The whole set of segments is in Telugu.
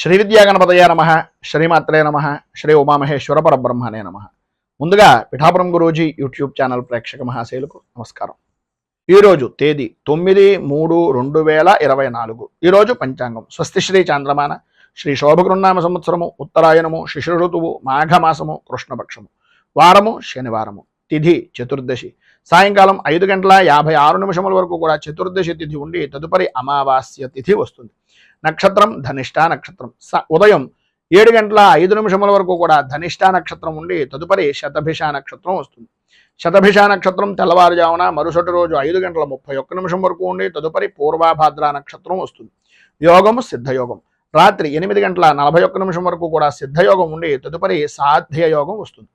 శ్రీ విద్యాగణపతయ నమ, శ్రీమాత్రే నమ, శ్రీ ఉమామహేశ్వర పరబ్రహ్మణే నమ. ముందుగా పిఠాపురం గురూజీ యూట్యూబ్ ఛానల్ ప్రేక్షక మహాశైలకు నమస్కారం. ఈరోజు తేదీ 9/3/2024. ఈరోజు పంచాంగం స్వస్తి శ్రీ చాంద్రమాన శ్రీ శోభకృన్నామ సంవత్సరము ఉత్తరాయణము శిశిర ఋతువు మాఘమాసము కృష్ణపక్షము వారము శనివారము తిథి చతుర్దశి సాయంకాలం 5:56 వరకు కూడా చతుర్దశి తిథి ఉండి తదుపరి అమావాస్య తిథి వస్తుంది. నక్షత్రం ధనిష్ఠా నక్షత్రం. ఉదయం 7:05 వరకు కూడా ధనిష్ఠా నక్షత్రం ఉండి తదుపరి శతభిష నక్షత్రం వస్తుంది. శతభిష నక్షత్రం తెల్లవారుజామున మరుసటి రోజు 5:31 వరకు ఉండి తదుపరి పూర్వభాద్ర నక్షత్రం వస్తుంది. యోగము సిద్ధయోగం. రాత్రి 8:41 వరకు కూడా సిద్ధయోగం ఉండి తదుపరి సాధ్య యోగం వస్తుంది.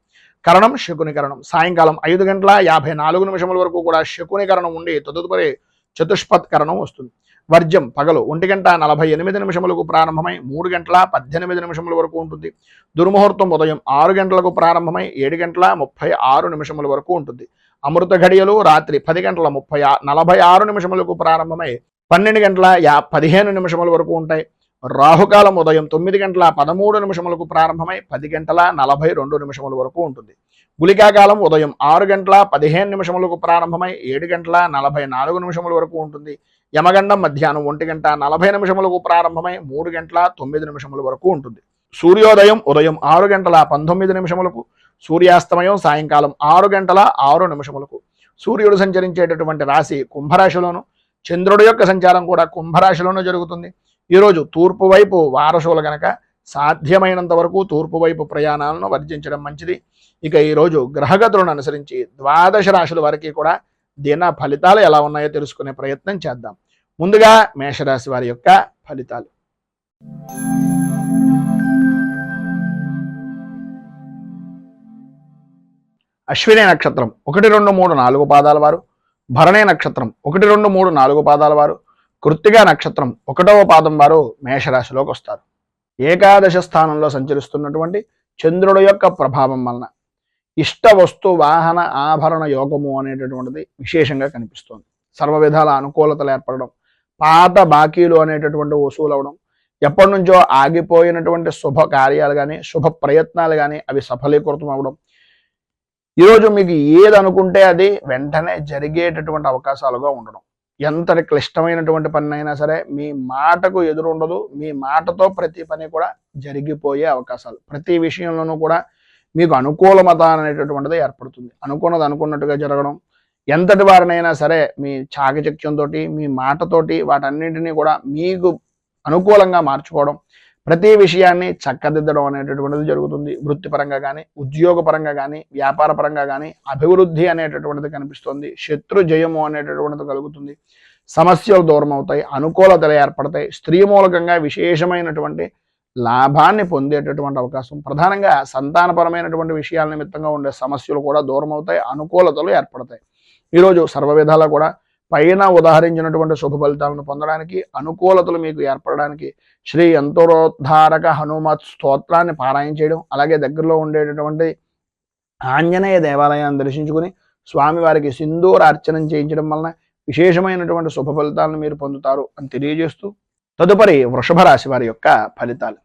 కరణం శకునికరణం. సాయంకాలం 5:54 వరకు కూడా శకునికరణం ఉండి తదుపరి చతుష్పత్కరణం వస్తుంది. వర్జం పగలు 1:48 ప్రారంభమై 3:18 వరకు ఉంటుంది. దుర్ముహూర్తం ఉదయం 6 గంటలకు ప్రారంభమై 7:36 వరకు ఉంటుంది. అమృత ఘడియలు రాత్రి 10:46 ప్రారంభమై 12:15 వరకు ఉంటాయి. రాహుకాలం ఉదయం 9:13 ప్రారంభమై 10:42 వరకు ఉంటుంది. గుళికాకాలం ఉదయం 6:15 ప్రారంభమై 7:44 వరకు ఉంటుంది. యమగండం మధ్యాహ్నం 1:40 ప్రారంభమై 3:09 వరకు ఉంటుంది. సూర్యోదయం ఉదయం 6:19 సూర్యాస్తమయం సాయంకాలం 6:06 సూర్యుడు సంచరించేటటువంటి రాశి కుంభరాశిలోను, చంద్రుడి యొక్క సంచారం కూడా కుంభరాశిలోనూ జరుగుతుంది. ఈరోజు తూర్పు వైపు వారసులు గనక సాధ్యమైనంత వరకు తూర్పు వైపు ప్రయాణాలను వర్జించడం మంచిది. ఇక ఈరోజు గ్రహగతులను అనుసరించి 12 రాశుల వారికి కూడా దిన ఫలితాలు ఎలా ఉన్నాయో తెలుసుకునే ప్రయత్నం చేద్దాం. ముందుగా మేషరాశి వారి యొక్క ఫలితాలు. అశ్విని నక్షత్రం 1, 2, 3, 4 పాదాల వారు, భరణి నక్షత్రం 1, 2, 3, 4 పాదాల వారు, కృత్తిగా నక్షత్రం 1వ పాదం వారు మేషరాశిలోకి వస్తారు. ఏకాదశ స్థానంలో సంచరిస్తున్నటువంటి చంద్రుడి యొక్క ప్రభావం వలన ఇష్ట వస్తు వాహన ఆభరణ యోగము అనేటటువంటిది విశేషంగా కనిపిస్తోంది. సర్వ విధాల అనుకూలతలు ఏర్పడడం, పాత బాకీలు అనేటటువంటి వసూలు అవడం, ఎప్పటి నుంచో ఆగిపోయినటువంటి శుభ కార్యాలు కానీ శుభ ప్రయత్నాలు కానీ అవి సఫలీకృతం అవడం, ఈరోజు మీకు ఏది అనుకుంటే అది వెంటనే జరిగేటటువంటి అవకాశాలుగా ఉండడం. ఎంతటి క్లిష్టమైనటువంటి పని అయినా సరే మీ మాటకు ఎదురు ఉండదు. మీ మాటతో ప్రతి పని కూడా జరిగిపోయే అవకాశాలు, ప్రతి విషయంలోనూ కూడా మీకు అనుకూలమత అనేటటువంటిది ఏర్పడుతుంది. అనుకున్నది అనుకున్నట్టుగా జరగడం, ఎంతటి వారినైనా సరే మీ చాకచక్యంతో మీ మాటతోటి వాటన్నింటినీ కూడా మీకు అనుకూలంగా మార్చుకోవడం, ప్రతి విషయాన్ని చక్కదిద్దడం అనేటటువంటిది జరుగుతుంది. వృత్తిపరంగా కానీ ఉద్యోగపరంగా కానీ వ్యాపార పరంగా కానీ అభివృద్ధి అనేటటువంటిది కనిపిస్తుంది. శత్రు జయము అనేటటువంటిది కలుగుతుంది. సమస్యలు దూరం అవుతాయి, అనుకూలతలు ఏర్పడతాయి. స్త్రీ మూలకంగా విశేషమైనటువంటి లాభాన్ని పొందేటటువంటి అవకాశం, ప్రధానంగా సంతానపరమైనటువంటి విషయాల నిమిత్తంగా ఉండే సమస్యలు కూడా దూరం అవుతాయి, అనుకూలతలు ఏర్పడతాయి. ఈరోజు సర్వ విధాలా కూడా పైన ఉదాహరించినటువంటి శుభ ఫలితాలను పొందడానికి, అనుకూలతలు మీకు ఏర్పడడానికి శ్రీ యంత్రోద్ధారక హనుమత్ స్తోత్రాన్ని పారాయణ చేయడం, అలాగే దగ్గరలో ఉండేటటువంటి ఆంజనేయ దేవాలయాన్ని దర్శించుకుని స్వామివారికి సింధూర అర్చనం చేయించడం వలన విశేషమైనటువంటి శుభ ఫలితాలను మీరు పొందుతారు అని తెలియజేస్తూ తదుపరి వృషభ రాశి వారి యొక్క ఫలితాలు.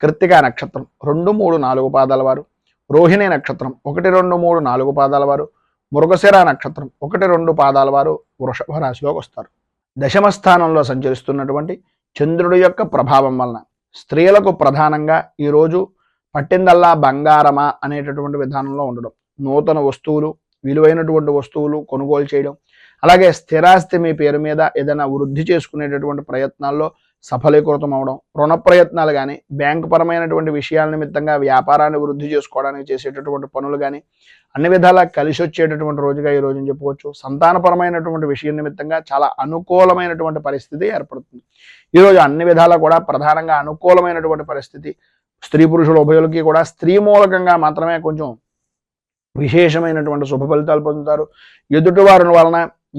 కృత్తికా నక్షత్రం 2, 3, 4 పాదాల వారు, రోహిణి నక్షత్రం 1, 2, 3, 4 పాదాల వారు, మృగశిర నక్షత్రం 1, 2 పాదాల వారు వృషభ రాశిలోకి వస్తారు. దశమ స్థానంలో సంచరిస్తున్నటువంటి చంద్రుడి యొక్క ప్రభావం వలన స్త్రీలకు ప్రధానంగా ఈరోజు పట్టిందల్లా బంగారమా అనేటటువంటి విధానంలో ఉండడం, నూతన వస్తువులు విలువైనటువంటి వస్తువులు కొనుగోలు చేయడం, అలాగే స్థిరాస్తి మీ పేరు మీద ఏదైనా వృద్ధి చేసుకునేటటువంటి ప్రయత్నాల్లో సఫలీకృతం అవడం, రుణ ప్రయత్నాలు కానీ బ్యాంకు పరమైనటువంటి విషయాల నిమిత్తంగా వ్యాపారాన్ని వృద్ధి చేసుకోవడానికి చేసేటటువంటి పనులు కానీ అన్ని విధాలా కలిసి వచ్చేటటువంటి రోజుగా ఈ రోజుని చెప్పుకోవచ్చు. సంతానపరమైనటువంటి విషయం నిమిత్తంగా చాలా అనుకూలమైనటువంటి పరిస్థితి ఏర్పడుతుంది. ఈరోజు అన్ని విధాలా కూడా ప్రధానంగా అనుకూలమైనటువంటి పరిస్థితి. స్త్రీ పురుషుల ఉభయులకి కూడా స్త్రీ మూలకంగా మాత్రమే కొంచెం విశేషమైనటువంటి శుభ ఫలితాలు పొందుతారు.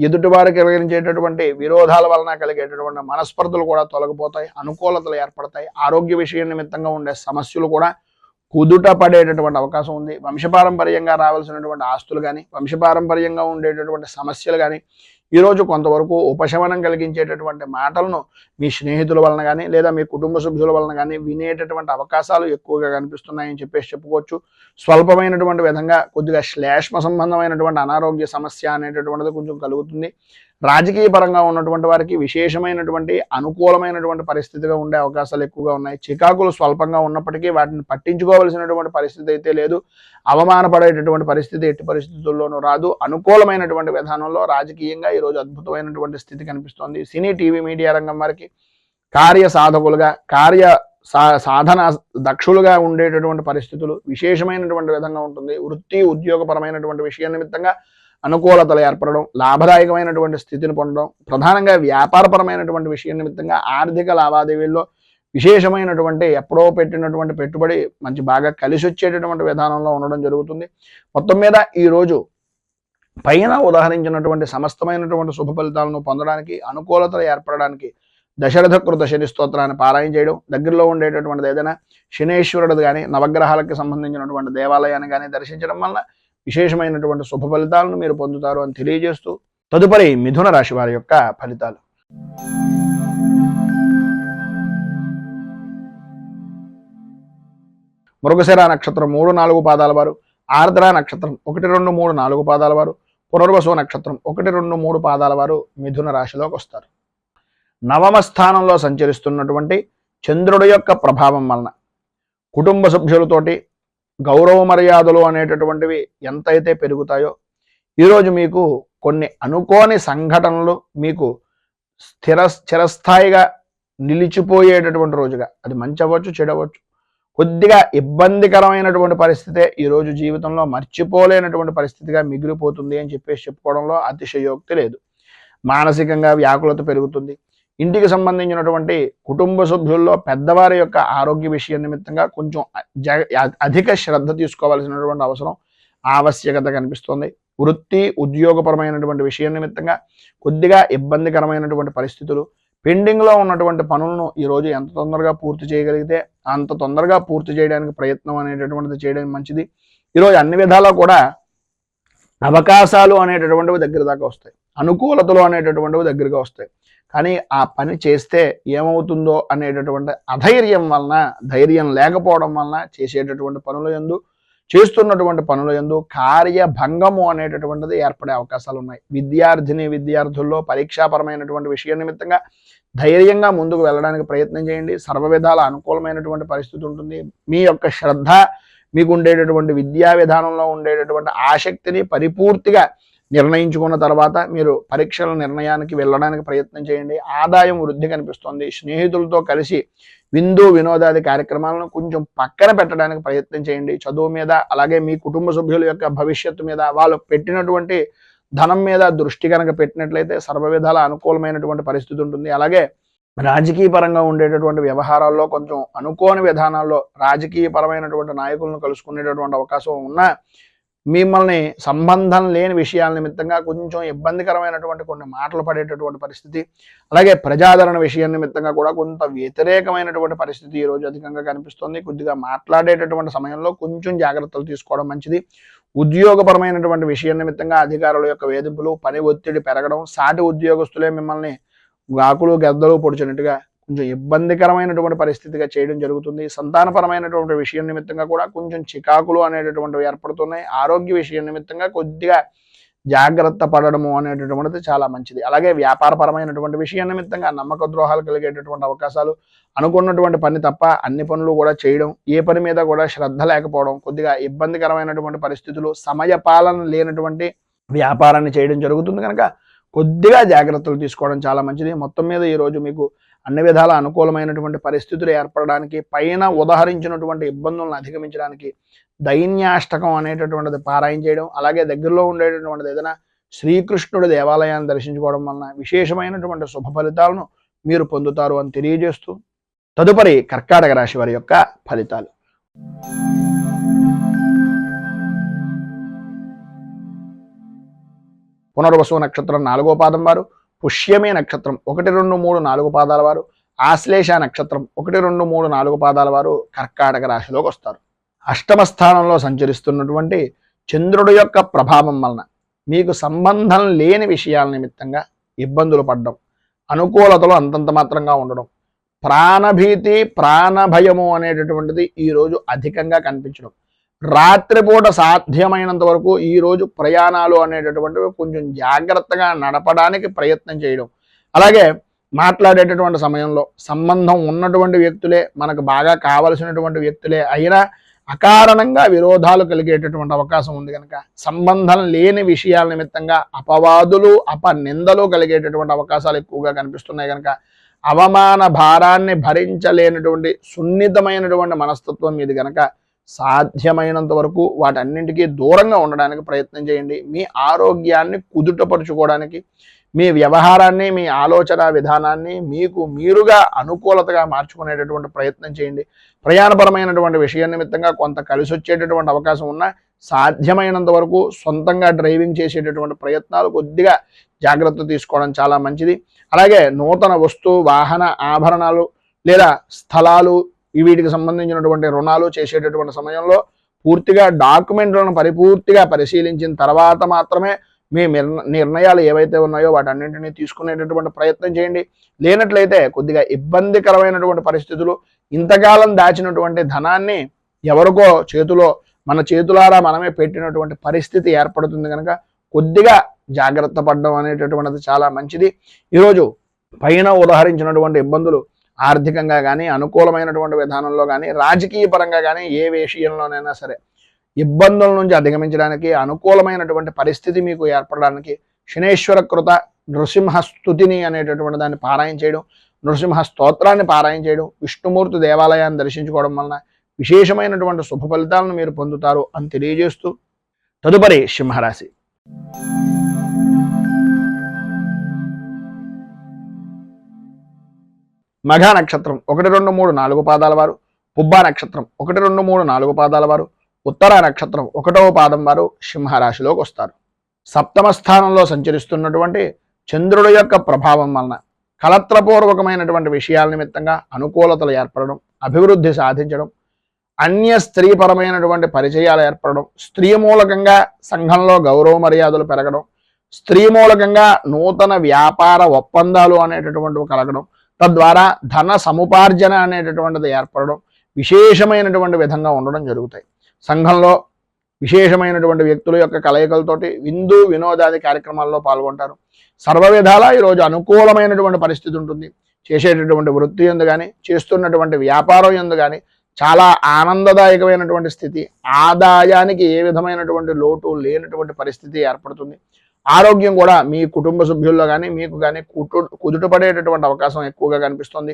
ఎదుటివారు కలిగించేటటువంటి విరోధాల వలన కలిగేటటువంటి మనస్పర్ధలు కూడా తొలగిపోతాయి, అనుకూలతలు ఏర్పడతాయి. ఆరోగ్య విషయం నిమిత్తంగా ఉండే సమస్యలు కూడా కుదుట పడేటటువంటి అవకాశం ఉంది. వంశపారంపర్యంగా రావాల్సినటువంటి ఆస్తులు కానీ, వంశపారంపర్యంగా ఉండేటటువంటి సమస్యలు కానీ ఈరోజు కొంతవరకు ఉపశమనం కలిగించేటటువంటి మాటలను మీ స్నేహితుల వలన కానీ, లేదా మీ కుటుంబ సభ్యుల వలన కానీ వినేటటువంటి అవకాశాలు ఎక్కువగా కనిపిస్తున్నాయని చెప్పేసి చెప్పుకోవచ్చు. స్వల్పమైనటువంటి విధంగా కొద్దిగా శ్లేష్మ సంబంధమైనటువంటి అనారోగ్య సమస్య అనేటటువంటిది కొంచెం కలుగుతుంది. రాజకీయ పరంగా ఉన్నటువంటి వారికి విశేషమైనటువంటి అనుకూలమైనటువంటి పరిస్థితిగా ఉండే అవకాశాలు ఎక్కువగా ఉన్నాయి. చికాకులు స్వల్పంగా ఉన్నప్పటికీ వాటిని పట్టించుకోవాల్సినటువంటి పరిస్థితి అయితే లేదు. అవమానపడేటటువంటి పరిస్థితి ఎట్టి పరిస్థితుల్లోనూ రాదు. అనుకూలమైనటువంటి విధానంలో రాజకీయంగా ఈరోజు అద్భుతమైనటువంటి స్థితి కనిపిస్తోంది. సినీ టీవీ మీడియా రంగం వారికి కార్య సాధకులుగా, సాధన దక్షులుగా ఉండేటటువంటి పరిస్థితులు విశేషమైనటువంటి విధంగా ఉంటుంది. వృత్తి ఉద్యోగపరమైనటువంటి విషయం నిమిత్తంగా అనుకూలతలు ఏర్పడడం, లాభదాయకమైనటువంటి స్థితిని పొందడం, ప్రధానంగా వ్యాపారపరమైనటువంటి విషయం నిమిత్తంగా ఆర్థిక లావాదేవీల్లో విశేషమైనటువంటి ఎప్పుడో పెట్టినటువంటి పెట్టుబడి మంచి బాగా కలిసి వచ్చేటటువంటి విధానంలో ఉండడం జరుగుతుంది. మొత్తం మీద ఈరోజు పైన ఉదాహరించినటువంటి సమస్తమైనటువంటి శుభ ఫలితాలను పొందడానికి, అనుకూలతలు ఏర్పడడానికి దశరథకృత శని స్తోత్రాన్ని పారాయణ చేయడం, దగ్గరలో ఉండేటటువంటిది ఏదైనా శనేశ్వరుడు కానీ, నవగ్రహాలకు సంబంధించినటువంటి దేవాలయాన్ని కానీ దర్శించడం వల్ల విశేషమైనటువంటి శుభ ఫలితాలను మీరు పొందుతారు అని తెలియజేస్తూ తదుపరి మిథున రాశి వారి యొక్క ఫలితాలు. మృగశిర నక్షత్రం 3-4 పాదాల వారు, ఆర్ద్ర నక్షత్రం 1, 2, 3, 4 పాదాల వారు, పునర్వసు నక్షత్రం 1, 2, 3 పాదాల వారు మిథున రాశిలోకి వస్తారు. నవమ స్థానంలో సంచరిస్తున్నటువంటి చంద్రుడి యొక్క ప్రభావం వలన కుటుంబ సభ్యులతోటి గౌరవ మర్యాదలు అనేటటువంటివి ఎంతైతే పెరుగుతాయో ఈరోజు మీకు కొన్ని అనుకోని సంఘటనలు మీకు చిరస్థాయిగా నిలిచిపోయేటటువంటి రోజుగా, అది మంచి అవ్వచ్చు చెడు అవ్వచ్చు, కొద్దిగా ఇబ్బందికరమైనటువంటి పరిస్థితే ఈరోజు జీవితంలో మర్చిపోలేనటువంటి పరిస్థితిగా మిగిలిపోతుంది అని చెప్పేసి చెప్పుకోవడంలో అతిశయోక్తి లేదు. మానసికంగా వ్యాకులత పెరుగుతుంది. ఇంటికి సంబంధించినటువంటి కుటుంబ సభ్యుల్లో పెద్దవారి యొక్క ఆరోగ్య విషయం నిమిత్తంగా కొంచెం అధిక శ్రద్ధ తీసుకోవాల్సినటువంటి అవసరం, ఆవశ్యకత కనిపిస్తుంది. వృత్తి ఉద్యోగపరమైనటువంటి విషయం నిమిత్తంగా కొద్దిగా ఇబ్బందికరమైనటువంటి పరిస్థితులు, పెండింగ్లో ఉన్నటువంటి పనులను ఈరోజు ఎంత తొందరగా పూర్తి చేయగలిగితే అంత తొందరగా పూర్తి చేయడానికి ప్రయత్నం అనేటటువంటిది చేయడం మంచిది. ఈరోజు అన్ని విధాలా కూడా అవకాశాలు అనేటటువంటివి దగ్గర దాకా వస్తాయి, అనుకూలతలు అనేటటువంటివి దగ్గరగా వస్తాయి. కానీ ఆ పని చేస్తే ఏమవుతుందో అనేటటువంటి అధైర్యం వలన, ధైర్యం లేకపోవడం వలన చేసేటటువంటి పనుల యందు, చేస్తున్నటువంటి పనుల యందు కార్యభంగము అనేటటువంటిది ఏర్పడే అవకాశాలు ఉన్నాయి. విద్యార్థుల్లో పరీక్షాపరమైనటువంటి విషయం నిమిత్తంగా ధైర్యంగా ముందుకు వెళ్ళడానికి ప్రయత్నం చేయండి. సర్వ విధాల అనుకూలమైనటువంటి పరిస్థితి ఉంటుంది. మీ యొక్క శ్రద్ధ, మీకు ఉండేటటువంటి విద్యా విధానంలో ఉండేటటువంటి ఆసక్తిని పరిపూర్తిగా నిర్ణయించుకున్న తర్వాత మీరు పరీక్షల నిర్ణయానికి వెళ్ళడానికి ప్రయత్నం చేయండి. ఆదాయం వృద్ధి కనిపిస్తుంది. స్నేహితులతో కలిసి విందు వినోదాది కార్యక్రమాలను కొంచెం పక్కన పెట్టడానికి ప్రయత్నం చేయండి. చదువు మీద, అలాగే మీ కుటుంబ సభ్యుల యొక్క భవిష్యత్తు మీద, వాళ్ళు పెట్టినటువంటి ధనం మీద దృష్టి కనుక పెట్టినట్లయితే సర్వ విధాల అనుకూలమైనటువంటి పరిస్థితి ఉంటుంది. అలాగే రాజకీయ పరంగా ఉండేటటువంటి వ్యవహారాల్లో కొంచెం అనుకోని విధానాల్లో రాజకీయ పరమైనటువంటి నాయకులను కలుసుకునేటటువంటి అవకాశం ఉన్నా మిమ్మల్ని సంబంధం లేని విషయాల నిమిత్తంగా కొంచెం ఇబ్బందికరమైనటువంటి కొన్ని మాటలు పడేటటువంటి పరిస్థితి, అలాగే ప్రజాదరణ విషయం నిమిత్తంగా కూడా కొంత వ్యతిరేకమైనటువంటి పరిస్థితి ఈరోజు అధికంగా కనిపిస్తుంది. కొద్దిగా మాట్లాడేటటువంటి సమయంలో కొంచెం జాగ్రత్తలు తీసుకోవడం మంచిది. ఉద్యోగపరమైనటువంటి విషయం నిమిత్తంగా అధికారుల యొక్క వేధింపులు, పని ఒత్తిడి పెరగడం, సాటి ఉద్యోగస్తులే మిమ్మల్ని గాకులు గద్దలు పొడిచినట్టుగా కొంచెం ఇబ్బందికరమైనటువంటి పరిస్థితిగా చేయడం జరుగుతుంది. సంతానపరమైనటువంటి విషయం నిమిత్తంగా కూడా కొంచెం చికాకులు అనేటటువంటివి ఏర్పడుతున్నాయి. ఆరోగ్య విషయం నిమిత్తంగా కొద్దిగా జాగ్రత్త పడడము అనేటటువంటిది చాలా మంచిది. అలాగే వ్యాపారపరమైనటువంటి విషయం నిమిత్తంగా నమ్మక ద్రోహాలు కలిగేటటువంటి అవకాశాలు, అనుకున్నటువంటి పని తప్ప అన్ని పనులు కూడా చేయడం, ఏ పని మీద కూడా శ్రద్ధ లేకపోవడం, కొద్దిగా ఇబ్బందికరమైనటువంటి పరిస్థితులు, సమయ పాలన లేనటువంటి వ్యాపారాన్ని చేయడం జరుగుతుంది. కనుక కొద్దిగా జాగ్రత్తలు తీసుకోవడం చాలా మంచిది. మొత్తం మీద ఈరోజు మీకు అన్ని విధాల అనుకూలమైనటువంటి పరిస్థితులు ఏర్పడడానికి, పైన ఉదాహరించినటువంటి ఇబ్బందులను అధిగమించడానికి దైన్యాష్టకం అనేటటువంటిది పారాయణ చేయడం, అలాగే దగ్గరలో ఉండేటటువంటిది ఏదైనా శ్రీకృష్ణుడి దేవాలయాన్ని దర్శించుకోవడం వలన విశేషమైనటువంటి శుభ ఫలితాలను మీరు పొందుతారు అని తెలియజేస్తూ తదుపరి కర్కాటక రాశి వారి యొక్క ఫలితాలు. పునర్వసు నక్షత్రం 4వ పాదం వారు, పుష్యమే నక్షత్రం 1, 2, 3, 4 పాదాల వారు, ఆశ్లేష నక్షత్రం 1, 2, 3, 4 పాదాల వారు కర్కాటక రాశిలోకి వస్తారు. అష్టమ స్థానంలో సంచరిస్తున్నటువంటి చంద్రుడి యొక్క ప్రభావం వలన మీకు సంబంధం లేని విషయాల నిమిత్తంగా ఇబ్బందులు పడడం, అనుకూలతలు అంతంత మాత్రంగా ఉండడం, ప్రాణభీతి ప్రాణభయము అనేటటువంటిది ఈరోజు అధికంగా కనిపించడం, రాత్రిపూట సాధ్యమైనంత వరకు ఈరోజు ప్రయాణాలు అనేటటువంటివి కొంచెం జాగ్రత్తగా నడపడానికి ప్రయత్నం చేయడం, అలాగే మాట్లాడేటటువంటి సమయంలో సంబంధం ఉన్నటువంటి వ్యక్తులే, మనకు బాగా కావలసినటువంటి వ్యక్తులే అయినా అకారణంగా విరోధాలు కలిగేటటువంటి అవకాశం ఉంది కనుక సంబంధం లేని విషయాల నిమిత్తంగా అపవాదులు అపనిందలు కలిగేటటువంటి అవకాశాలు ఎక్కువగా కనిపిస్తున్నాయి కనుక అవమాన భారాన్ని భరించలేనటువంటి సున్నితమైనటువంటి మనస్తత్వం మీది కనుక సాధ్యమైనంత వరకు వాటన్నింటికీ దూరంగా ఉండడానికి ప్రయత్నం చేయండి. మీ ఆరోగ్యాన్ని కుదుటపరుచుకోవడానికి, మీ వ్యవహారాన్ని, మీ ఆలోచన విధానాన్ని మీకు మీరుగా అనుకూలతగా మార్చుకునేటటువంటి ప్రయత్నం చేయండి. ప్రయాణపరమైనటువంటి విషయం నిమిత్తంగా కొంత కలిసి వచ్చేటటువంటి అవకాశం ఉన్నా సాధ్యమైనంత వరకు సొంతంగా డ్రైవింగ్ చేసేటటువంటి ప్రయత్నాలు కొద్దిగా జాగ్రత్త తీసుకోవడం చాలా మంచిది. అలాగే నూతన వస్తు వాహన ఆభరణాలు లేదా స్థలాలు వీటికి సంబంధించినటువంటి రుణాలు చేసేటటువంటి సమయంలో పూర్తిగా డాక్యుమెంట్లను పరిపూర్తిగా పరిశీలించిన తర్వాత మాత్రమే మీ నిర్ణయాలు ఏవైతే ఉన్నాయో వాటన్నింటినీ తీసుకునేటటువంటి ప్రయత్నం చేయండి. లేనట్లయితే కొద్దిగా ఇబ్బందికరమైనటువంటి పరిస్థితులు, ఇంతకాలం దాచినటువంటి ధనాన్ని ఎవరికో చేతిలో మన చేతులారా మనమే పెట్టినటువంటి పరిస్థితి ఏర్పడుతుంది కనుక కొద్దిగా జాగ్రత్త పడడం అనేటటువంటిది చాలా మంచిది. ఈరోజు పైన ఉదాహరించినటువంటి ఇబ్బందులు ఆర్థికంగా కానీ, అనుకూలమైనటువంటి విధానంలో కానీ, రాజకీయ పరంగా కానీ ఏ విషయంలోనైనా సరే ఇబ్బందుల నుంచి అధిగమించడానికి, అనుకూలమైనటువంటి పరిస్థితి మీకు ఏర్పడడానికి శనేశ్వర కృత నృసింహ స్తుతిని అనేటటువంటి దాన్ని పారాయణ చేయడం, నృసింహ స్తోత్రాన్ని పారాయణ చేయడం, విష్ణుమూర్తి దేవాలయాన్ని దర్శించుకోవడం వలన విశేషమైనటువంటి శుభ ఫలితాలను మీరు పొందుతారు అని తెలియజేస్తూ తదుపరి సింహరాశి. మఘ నక్షత్రం 1, 2, 3, 4 పాదాల వారు, పుబ్బా నక్షత్రం 1, 2, 3, 4 పాదాల వారు, ఉత్తర నక్షత్రం 1వ పాదం వారు సింహరాశిలోకి వస్తారు. సప్తమ స్థానంలో సంచరిస్తున్నటువంటి చంద్రుడి యొక్క ప్రభావం వలన కలత్రపూర్వకమైనటువంటి విషయాల నిమిత్తంగా అనుకూలతలు ఏర్పడడం, అభివృద్ధి సాధించడం, అన్య స్త్రీపరమైనటువంటి పరిచయాలు ఏర్పడడం, స్త్రీ మూలకంగా సంఘంలో గౌరవ మర్యాదలు పెరగడం, స్త్రీ మూలకంగా నూతన వ్యాపార ఒప్పందాలు అనేటటువంటివి కలగడం, తద్వారా ధన సముపార్జన అనేటటువంటిది ఏర్పడడం విశేషమైనటువంటి విధంగా ఉండడం జరుగుతాయి. సంఘంలో విశేషమైనటువంటి వ్యక్తుల యొక్క కలయికలతోటి విందు వినోదాది కార్యక్రమాల్లో పాల్గొంటారు. సర్వ విధాలా ఈరోజు అనుకూలమైనటువంటి పరిస్థితి ఉంటుంది. చేసేటటువంటి వృత్తి యందు కానీ, చేస్తున్నటువంటి వ్యాపారం యందు కానీ చాలా ఆనందదాయకమైనటువంటి స్థితి, ఆదాయానికి ఏ విధమైనటువంటి లోటు లేనటువంటి పరిస్థితి ఏర్పడుతుంది. ఆరోగ్యం కూడా మీ కుటుంబ సభ్యుల్లో కానీ మీకు కానీ కుదుటపడేటటువంటి అవకాశం ఎక్కువగా కనిపిస్తుంది.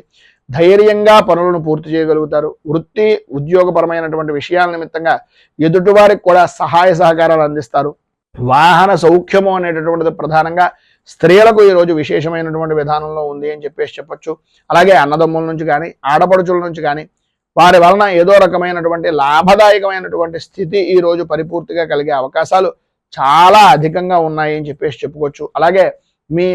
ధైర్యంగా పనులను పూర్తి చేయగలుగుతారు. వృత్తి ఉద్యోగపరమైనటువంటి విషయాల నిమిత్తంగా ఎదుటివారికి కూడా సహాయ సహకారాలు అందిస్తారు. వాహన సౌఖ్యము అనేటటువంటిది ప్రధానంగా స్త్రీలకు ఈరోజు విశేషమైనటువంటి విధానంలో ఉంది అని చెప్పొచ్చు. అలాగే అన్నదమ్ముల నుంచి కానీ, ఆడపడుచుల నుంచి కానీ వారి వలన ఏదో రకమైనటువంటి లాభదాయకమైనటువంటి స్థితి ఈరోజు పరిపూర్తిగా కలిగే అవకాశాలు చాలా అధికంగా ఉన్నాయి అని చెప్పుకోవచ్చు. అలాగే మీ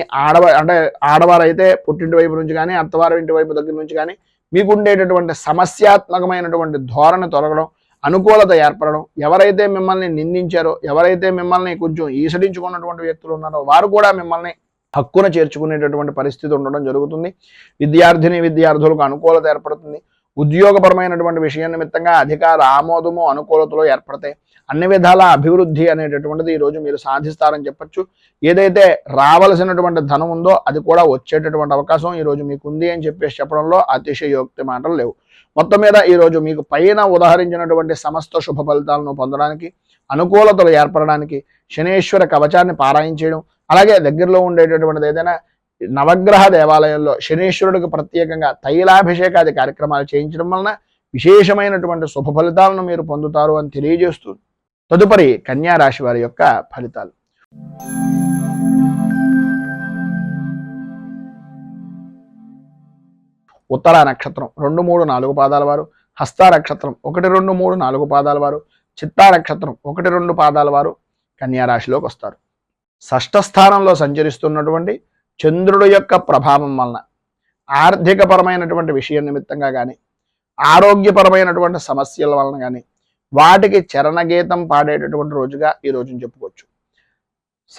ఆడవారు అయితే పుట్టింటి వైపు నుంచి కానీ, అత్తవారి ఇంటి వైపు దగ్గర నుంచి కానీ మీకు ఉండేటటువంటి సమస్యాత్మకమైనటువంటి ధోరణి తొలగడం, అనుకూలత ఏర్పడడం, ఎవరైతే మిమ్మల్ని నిందించారో, ఎవరైతే మిమ్మల్ని కొంచెం ఈసడించుకున్నటువంటి వ్యక్తులు ఉన్నారో వారు కూడా మిమ్మల్ని హక్కున చేర్చుకునేటటువంటి పరిస్థితి ఉండడం జరుగుతుంది. విద్యార్థులకు అనుకూలత ఏర్పడుతుంది. ఉద్యోగపరమైనటువంటి విషయం నిమిత్తంగా అధికార ఆమోదము అనుకూలతలో ఏర్పడతాయి. అన్ని విధాల అభివృద్ధి అనేటటువంటిది ఈరోజు మీరు సాధిస్తారని చెప్పచ్చు. ఏదైతే రావలసినటువంటి ధనం ఉందో అది కూడా వచ్చేటటువంటి అవకాశం ఈరోజు మీకు ఉంది అని చెప్పడంలో అతిశయోక్తి మాటలు లేవు. మొత్తం మీద ఈరోజు మీకు పైన ఉదాహరించినటువంటి సమస్త శుభ ఫలితాలను పొందడానికి, అనుకూలతలు ఏర్పడడానికి శనేశ్వర కవచాన్ని పారాయణ చేయడం, అలాగే దగ్గరలో ఉండేటటువంటిది ఏదైనా నవగ్రహ దేవాలయంలో శనేశ్వరుడికి ప్రత్యేకంగా తైలాభిషేకాది కార్యక్రమాలు చేయించడం వలన విశేషమైనటువంటి శుభ ఫలితాలను మీరు పొందుతారు అని తెలియజేస్తూ తదుపరి కన్యా రాశి వారి యొక్క ఫలితాలు. ఉత్తర నక్షత్రం 2, 3, 4 పాదాల వారు, హస్త నక్షత్రం 1, 2, 3, 4 పాదాల వారు, చిత్తా నక్షత్రం 1, 2 పాదాల వారు కన్యా రాశిలోకి వస్తారు. షష్ఠ స్థానంలో సంచరిస్తున్నటువంటి చంద్రుడు యొక్క ప్రభావం వలన ఆర్థికపరమైనటువంటి విషయం నిమిత్తంగా కానీ, ఆరోగ్యపరమైనటువంటి సమస్యల వలన కానీ, వాటికి చరణగీతం పాడేటటువంటి రోజుగా ఈ రోజును చెప్పుకోవచ్చు.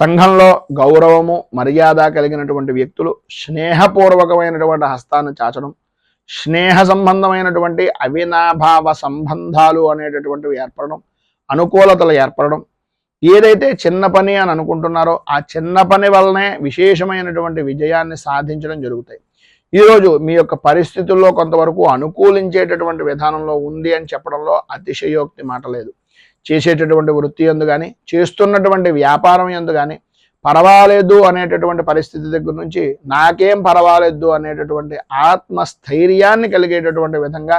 సంఘంలో గౌరవము మర్యాద కలిగినటువంటి వ్యక్తులు స్నేహపూర్వకమైనటువంటి హస్తాన్ని చాచడం, స్నేహ సంబంధమైనటువంటి అవినాభావ సంబంధాలు అనేటటువంటివి ఏర్పడడం, అనుకూలతలు ఏర్పడడం, ఏదైతే చిన్న పని అని అనుకుంటున్నారో ఆ చిన్న పని వల్లనే విశేషమైనటువంటి విజయాన్ని సాధించడం జరుగుతాయి. ఈరోజు మీ యొక్క పరిస్థితుల్లో కొంతవరకు అనుకూలించేటటువంటి విధానంలో ఉంది అని చెప్పడంలో అతిశయోక్తి మాట లేదు. చేసేటటువంటి వృత్తి యందు కానీ, చేస్తున్నటువంటి వ్యాపారం యందు కానీ పర్వాలేదు అనేటటువంటి పరిస్థితి దగ్గర నుంచి నాకేం పర్వాలేదు అనేటటువంటి ఆత్మస్థైర్యాన్ని కలిగేటటువంటి విధంగా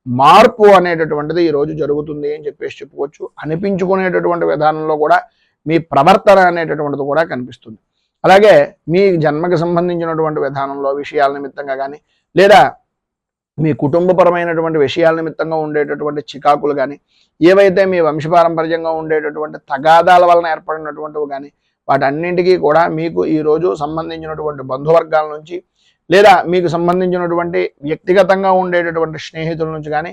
మార్పు అనేటటువంటిది ఈరోజు జరుగుతుంది అని చెప్పేసి చెప్పుకోవచ్చు. అనిపించుకునేటటువంటి విధానంలో కూడా మీ ప్రవర్తన అనేటటువంటిది కూడా కనిపిస్తుంది. అలాగే మీ జన్మకి సంబంధించినటువంటి విధానంలో విషయాల నిమిత్తంగా కానీ, లేదా మీ కుటుంబపరమైనటువంటి విషయాల నిమిత్తంగా ఉండేటటువంటి చికాకులు కానీ, ఏవైతే మీ వంశపారంపర్యంగా ఉండేటటువంటి తగాదాల వలన ఏర్పడినటువంటివి కానీ, వాటన్నింటికీ కూడా మీకు ఈరోజు సంబంధించినటువంటి బంధువర్గాల నుంచి, లేదా మీకు సంబంధించినటువంటి వ్యక్తిగతంగా ఉండేటటువంటి స్నేహితుల నుంచి కానీ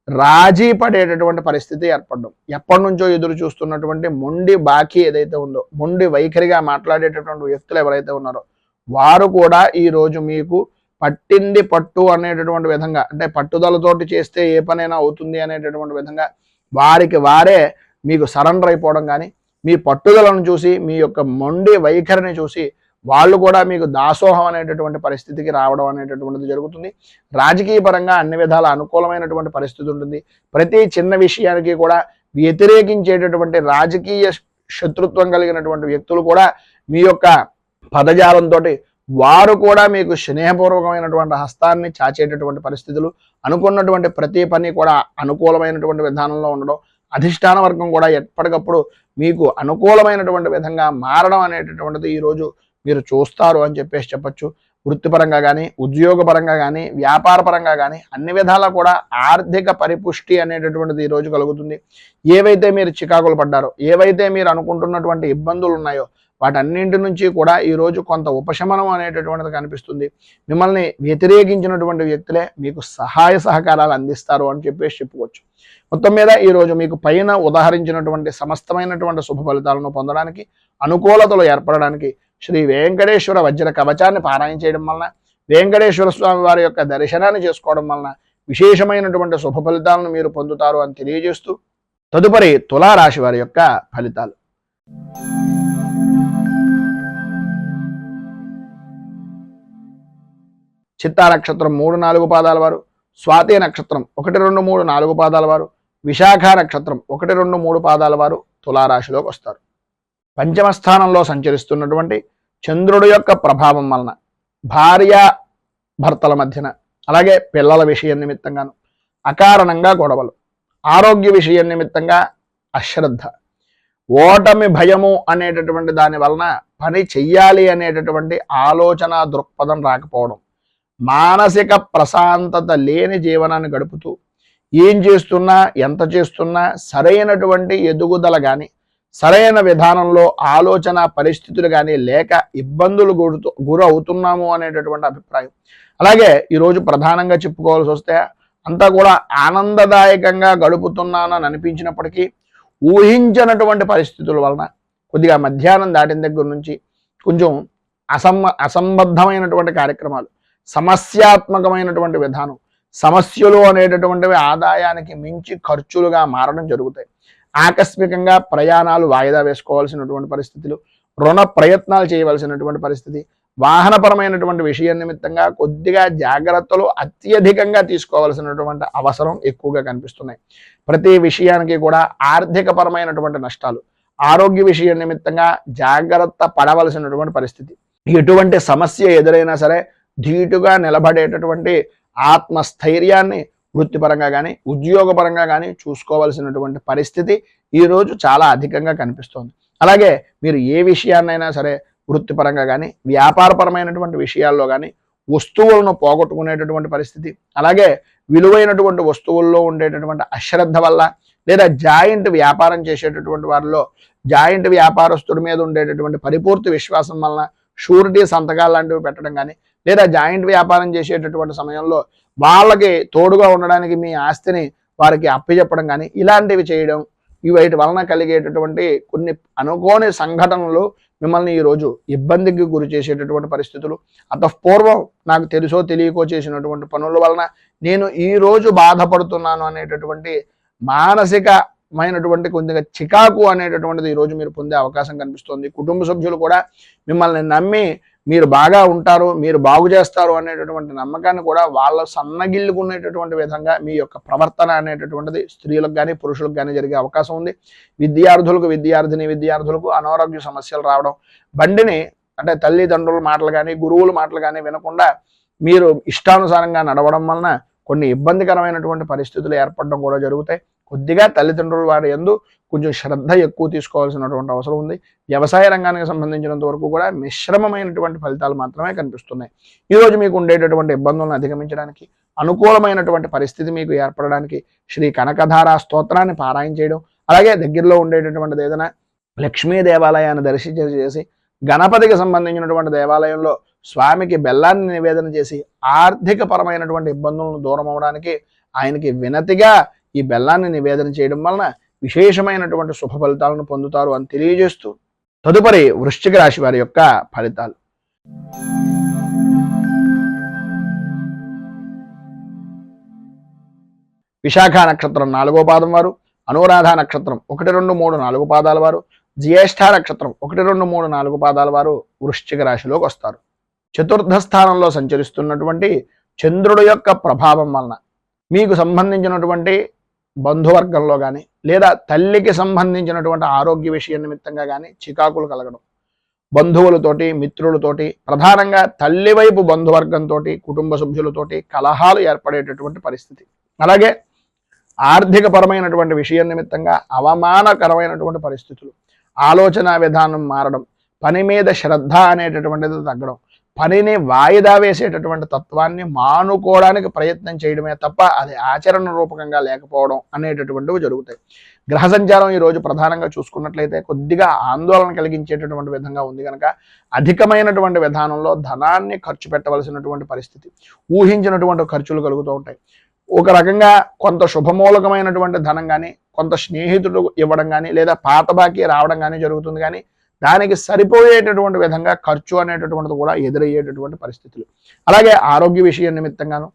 రాజీ పడేటటువంటి పరిస్థితి ఏర్పడడం, ఎప్పటి నుంచో ఎదురు చూస్తున్నటువంటి మొండి బాకీ ఏదైతే ఉందో, మొండి వైఖరిగా మాట్లాడేటటువంటి వ్యక్తులు ఎవరైతే ఉన్నారో వారు కూడా ఈరోజు మీకు పట్టింది పట్టు అనేటటువంటి విధంగా, అంటే పట్టుదలతోటి చేస్తే ఏ పనైనా అవుతుంది అనేటటువంటి విధంగా వారికి వారే మీకు సరెండర్ అయిపోవడం కానీ, మీ పట్టుదలను చూసి, మీ యొక్క మొండి వైఖరిని చూసి వాళ్ళు కూడా మీకు దాసోహం అనేటటువంటి పరిస్థితికి రావడం అనేటటువంటిది జరుగుతుంది. రాజకీయ పరంగా అన్ని విధాల అనుకూలమైనటువంటి పరిస్థితి ఉంటుంది. ప్రతి చిన్న విషయానికి కూడా వ్యతిరేకించేటటువంటి రాజకీయ శత్రుత్వం కలిగినటువంటి వ్యక్తులు కూడా మీ యొక్క పదజాలంతో వారు కూడా మీకు స్నేహపూర్వకమైనటువంటి హస్తాన్ని చాచేటటువంటి పరిస్థితులు, అనుకున్నటువంటి ప్రతి పని కూడా అనుకూలమైనటువంటి విధానంలో ఉండడం, అధిష్టాన వర్గం కూడా ఎప్పటికప్పుడు మీకు అనుకూలమైనటువంటి విధంగా మారడం అనేటటువంటిది ఈరోజు మీరు చూస్తారు అని చెప్పేసి చెప్పచ్చు. వృత్తిపరంగా కానీ, ఉద్యోగపరంగా కానీ, వ్యాపారపరంగా కానీ అన్ని విధాలా కూడా ఆర్థిక పరిపుష్టి అనేటటువంటిది ఈరోజు కలుగుతుంది. ఏవైతే మీరు చికాకులు పడ్డారో, ఏవైతే మీరు అనుకుంటున్నటువంటి ఇబ్బందులు ఉన్నాయో వాటన్నింటి నుంచి కూడా ఈరోజు కొంత ఉపశమనం అనేటటువంటిది కనిపిస్తుంది. మిమ్మల్ని వ్యతిరేకించినటువంటి వ్యక్తులే మీకు సహాయ సహకారాలు అందిస్తారు అని చెప్పేసి చెప్పుకోవచ్చు. మొత్తం మీద ఈరోజు మీకు పైన ఉదాహరించినటువంటి సమస్తమైనటువంటి శుభ ఫలితాలను పొందడానికి, అనుకూలతలు ఏర్పడడానికి శ్రీ వెంకటేశ్వర వజ్ర కవచాన్ని పారాయణ చేయడం వలన, వెంకటేశ్వర స్వామి వారి యొక్క దర్శనాన్ని చేసుకోవడం వలన విశేషమైనటువంటి శుభ ఫలితాలను మీరు పొందుతారు అని తెలియజేస్తూ, తదుపరి తులారాశి వారి యొక్క ఫలితాలు. చిత్తా నక్షత్రం 3-4 పాదాల వారు, స్వాతి నక్షత్రం 1, 2, 3, 4 పాదాల వారు, విశాఖ నక్షత్రం 1, 2, 3 పాదాల వారు తులారాశిలోకి వస్తారు. పంచమ స్థానంలో సంచరిస్తున్నటువంటి చంద్రుడి యొక్క ప్రభావం వలన భార్య భర్తల మధ్యన, అలాగే పిల్లల విషయం నిమిత్తంగాను అకారణంగా గొడవలు, ఆరోగ్య విషయం నిమిత్తంగా అశ్రద్ధ, ఓటమి భయము అనేటటువంటి దాని వలన పని చెయ్యాలి అనేటటువంటి ఆలోచన దృక్పథం రాకపోవడం, మానసిక ప్రశాంతత లేని జీవనాన్ని గడుపుతూ ఏం చేస్తున్నా, ఎంత చేస్తున్నా సరైనటువంటి ఎదుగుదల కానీ, సరైన విధానంలో ఆలోచన పరిస్థితులు కానీ లేక ఇబ్బందులు గురవుతున్నాము అనేటటువంటి అభిప్రాయం. అలాగే ఈరోజు ప్రధానంగా చెప్పుకోవాల్సి వస్తే అంతా కూడా ఆనందదాయకంగా గడుపుతున్నానని అనిపించినప్పటికీ ఊహించినటువంటి పరిస్థితుల వలన కొద్దిగా మధ్యాహ్నం దాటిన దగ్గర నుంచి కొంచెం అసంబద్ధమైనటువంటి కార్యక్రమాలు, సమస్యాత్మకమైనటువంటి విధానం, సమస్యలు అనేటటువంటివి ఆదాయానికి మించి ఖర్చులుగా మారడం జరుగుతాయి. ఆకస్మికంగా ప్రయాణాలు వాయిదా వేసుకోవాల్సినటువంటి పరిస్థితులు, రుణ ప్రయత్నాలు చేయవలసినటువంటి పరిస్థితి, వాహనపరమైనటువంటి విషయం నిమిత్తంగా కొద్దిగా జాగ్రత్తలు అత్యధికంగా తీసుకోవాల్సినటువంటి అవసరం ఎక్కువగా కనిపిస్తున్నాయి. ప్రతి విషయానికి కూడా ఆర్థిక పరమైనటువంటి నష్టాలు, ఆరోగ్య విషయం నిమిత్తంగా జాగ్రత్త పడవలసినటువంటి పరిస్థితి. ఎటువంటి సమస్య ఎదురైనా సరే ధీటుగా నిలబడేటటువంటి ఆత్మస్థైర్యాన్ని వృత్తిపరంగా కానీ, ఉద్యోగపరంగా కానీ చూసుకోవాల్సినటువంటి పరిస్థితి ఈరోజు చాలా అధికంగా కనిపిస్తోంది. అలాగే మీరు ఏ విషయాన్నైనా సరే వృత్తిపరంగా కానీ, వ్యాపారపరమైనటువంటి విషయాల్లో కానీ వస్తువులను పోగొట్టుకునేటటువంటి పరిస్థితి, అలాగే విలువైనటువంటి వస్తువుల్లో ఉండేటటువంటి అశ్రద్ధ వల్ల, లేదా జాయింట్ వ్యాపారం చేసేటటువంటి వారిలో జాయింట్ వ్యాపారస్తుడి మీద ఉండేటటువంటి పరిపూర్తి విశ్వాసం వలన షూరిటీ సంతకాలు లాంటివి పెట్టడం కానీ, లేదా జాయింట్ వ్యాపారం చేసేటటువంటి సమయంలో వాళ్ళకి తోడుగా ఉండడానికి మీ ఆస్తిని వారికి అప్పచెప్పడం కానీ ఇలాంటివి చేయడం, వీటి వలన కలిగేటటువంటి కొన్ని అనుకోని సంఘటనలు మిమ్మల్ని ఈరోజు ఇబ్బందికి గురి చేసేటటువంటి పరిస్థితులు, పూర్వం నాకు తెలుసో తెలియకో చేసినటువంటి పనుల వలన నేను ఈరోజు బాధపడుతున్నాను అనేటటువంటి మానసికమైనటువంటి కొద్దిగా చికాకు అనేటటువంటిది ఈరోజు మీరు పొందే అవకాశం కనిపిస్తుంది. కుటుంబ సభ్యులు కూడా మిమ్మల్ని నమ్మి మీరు బాగా ఉంటారు, మీరు బాగు చేస్తారు అనేటటువంటి నమ్మకాన్ని కూడా వాళ్ళ సన్నగిల్లుకునేటటువంటి విధంగా మీ యొక్క ప్రవర్తన అనేటటువంటిది స్త్రీలకు కానీ పురుషులకు కానీ జరిగే అవకాశం ఉంది. విద్యార్థులకు అనారోగ్య సమస్యలు రావడం, బండిని అంటే తల్లిదండ్రుల మాటలు కానీ గురువుల మాటలు కానీ వినకుండా మీరు ఇష్టానుసారంగా నడవడం వలన కొన్ని ఇబ్బందికరమైనటువంటి పరిస్థితులు ఏర్పడడం కూడా జరుగుతాయి. కొద్దిగా తల్లిదండ్రుల వారి యందు కొంచెం శ్రద్ధ ఎక్కువ తీసుకోవాల్సినటువంటి అవసరం ఉంది. వ్యవసాయ రంగానికి సంబంధించినంత వరకు కూడా మిశ్రమమైనటువంటి ఫలితాలు మాత్రమే కనిపిస్తున్నాయి. ఈరోజు మీకు ఉండేటటువంటి ఇబ్బందులను అధిగమించడానికి, అనుకూలమైనటువంటి పరిస్థితి మీకు ఏర్పడడానికి శ్రీ కనకధార స్తోత్రాన్ని పారాయణ చేయడం, అలాగే దగ్గరలో ఉండేటటువంటిది ఏదైనా లక్ష్మీ దేవాలయాన్ని దర్శించేసి గణపతికి సంబంధించినటువంటి దేవాలయంలో స్వామికి బెల్లాన్ని నివేదన చేసి ఆర్థిక పరమైనటువంటి ఇబ్బందులను దూరం అవడానికి ఆయనకి వినతిగా ఈ బెల్లాన్ని నివేదన చేయడం వలన విశేషమైనటువంటి శుభ ఫలితాలను పొందుతారు అని తెలియజేస్తూ తదుపరి వృశ్చిక రాశి వారి యొక్క ఫలితాలు. విశాఖ నక్షత్రం 4వ పాదం వారు, అనురాధ నక్షత్రం 1, 2, 3, 4 పాదాల వారు, జ్యేష్ఠ నక్షత్రం 1, 2, 3, 4 పాదాల వారు వృశ్చిక రాశిలోకి వస్తారు. చతుర్థ స్థానంలో సంచరిస్తున్నటువంటి చంద్రుడి యొక్క ప్రభావం వలన మీకు సంబంధించినటువంటి బంధువర్గంలో కానీ లేదా తల్లికి సంబంధించినటువంటి ఆరోగ్య విషయం నిమిత్తంగా కానీ చికాకులు కలగడం, బంధువులతోటి మిత్రులతోటి ప్రధానంగా తల్లి వైపు బంధువర్గంతో కుటుంబ సభ్యులతోటి కలహాలు ఏర్పడేటటువంటి పరిస్థితి, అలాగే ఆర్థిక పరమైనటువంటి విషయం నిమిత్తంగా అవమానకరమైనటువంటి పరిస్థితులు, ఆలోచన విధానం మారడం, పని మీద శ్రద్ధ అనేటటువంటిది తగ్గడం, పనిని వాయిదా వేసేటటువంటి తత్వాన్ని మానుకోవడానికి ప్రయత్నం చేయడమే తప్ప అది ఆచరణ రూపకంగా లేకపోవడం అనేటటువంటివి జరుగుతాయి. గ్రహ సంచారం ఈరోజు ప్రధానంగా చూసుకున్నట్లయితే కొద్దిగా ఆందోళన కలిగించేటటువంటి విధంగా ఉంది కనుక అధికమైనటువంటి విధానంలో ధనాన్ని ఖర్చు పెట్టవలసినటువంటి పరిస్థితి, ఊహించినటువంటి ఖర్చులు కలుగుతూ ఉంటాయి. ఒక రకంగా కొంత శుభమూలకమైనటువంటి ధనం కానీ కొంత స్నేహితుడు ఇవ్వడం కానీ లేదా పాత బాకీ రావడం కానీ జరుగుతుంది, కానీ దానికి సరిపోయేటటువంటి విధంగా ఖర్చు అనేటటువంటిది కూడా ఎదురయ్యేటటువంటి పరిస్థితులు, అలాగే ఆరోగ్య విషయం నిమిత్తంగాను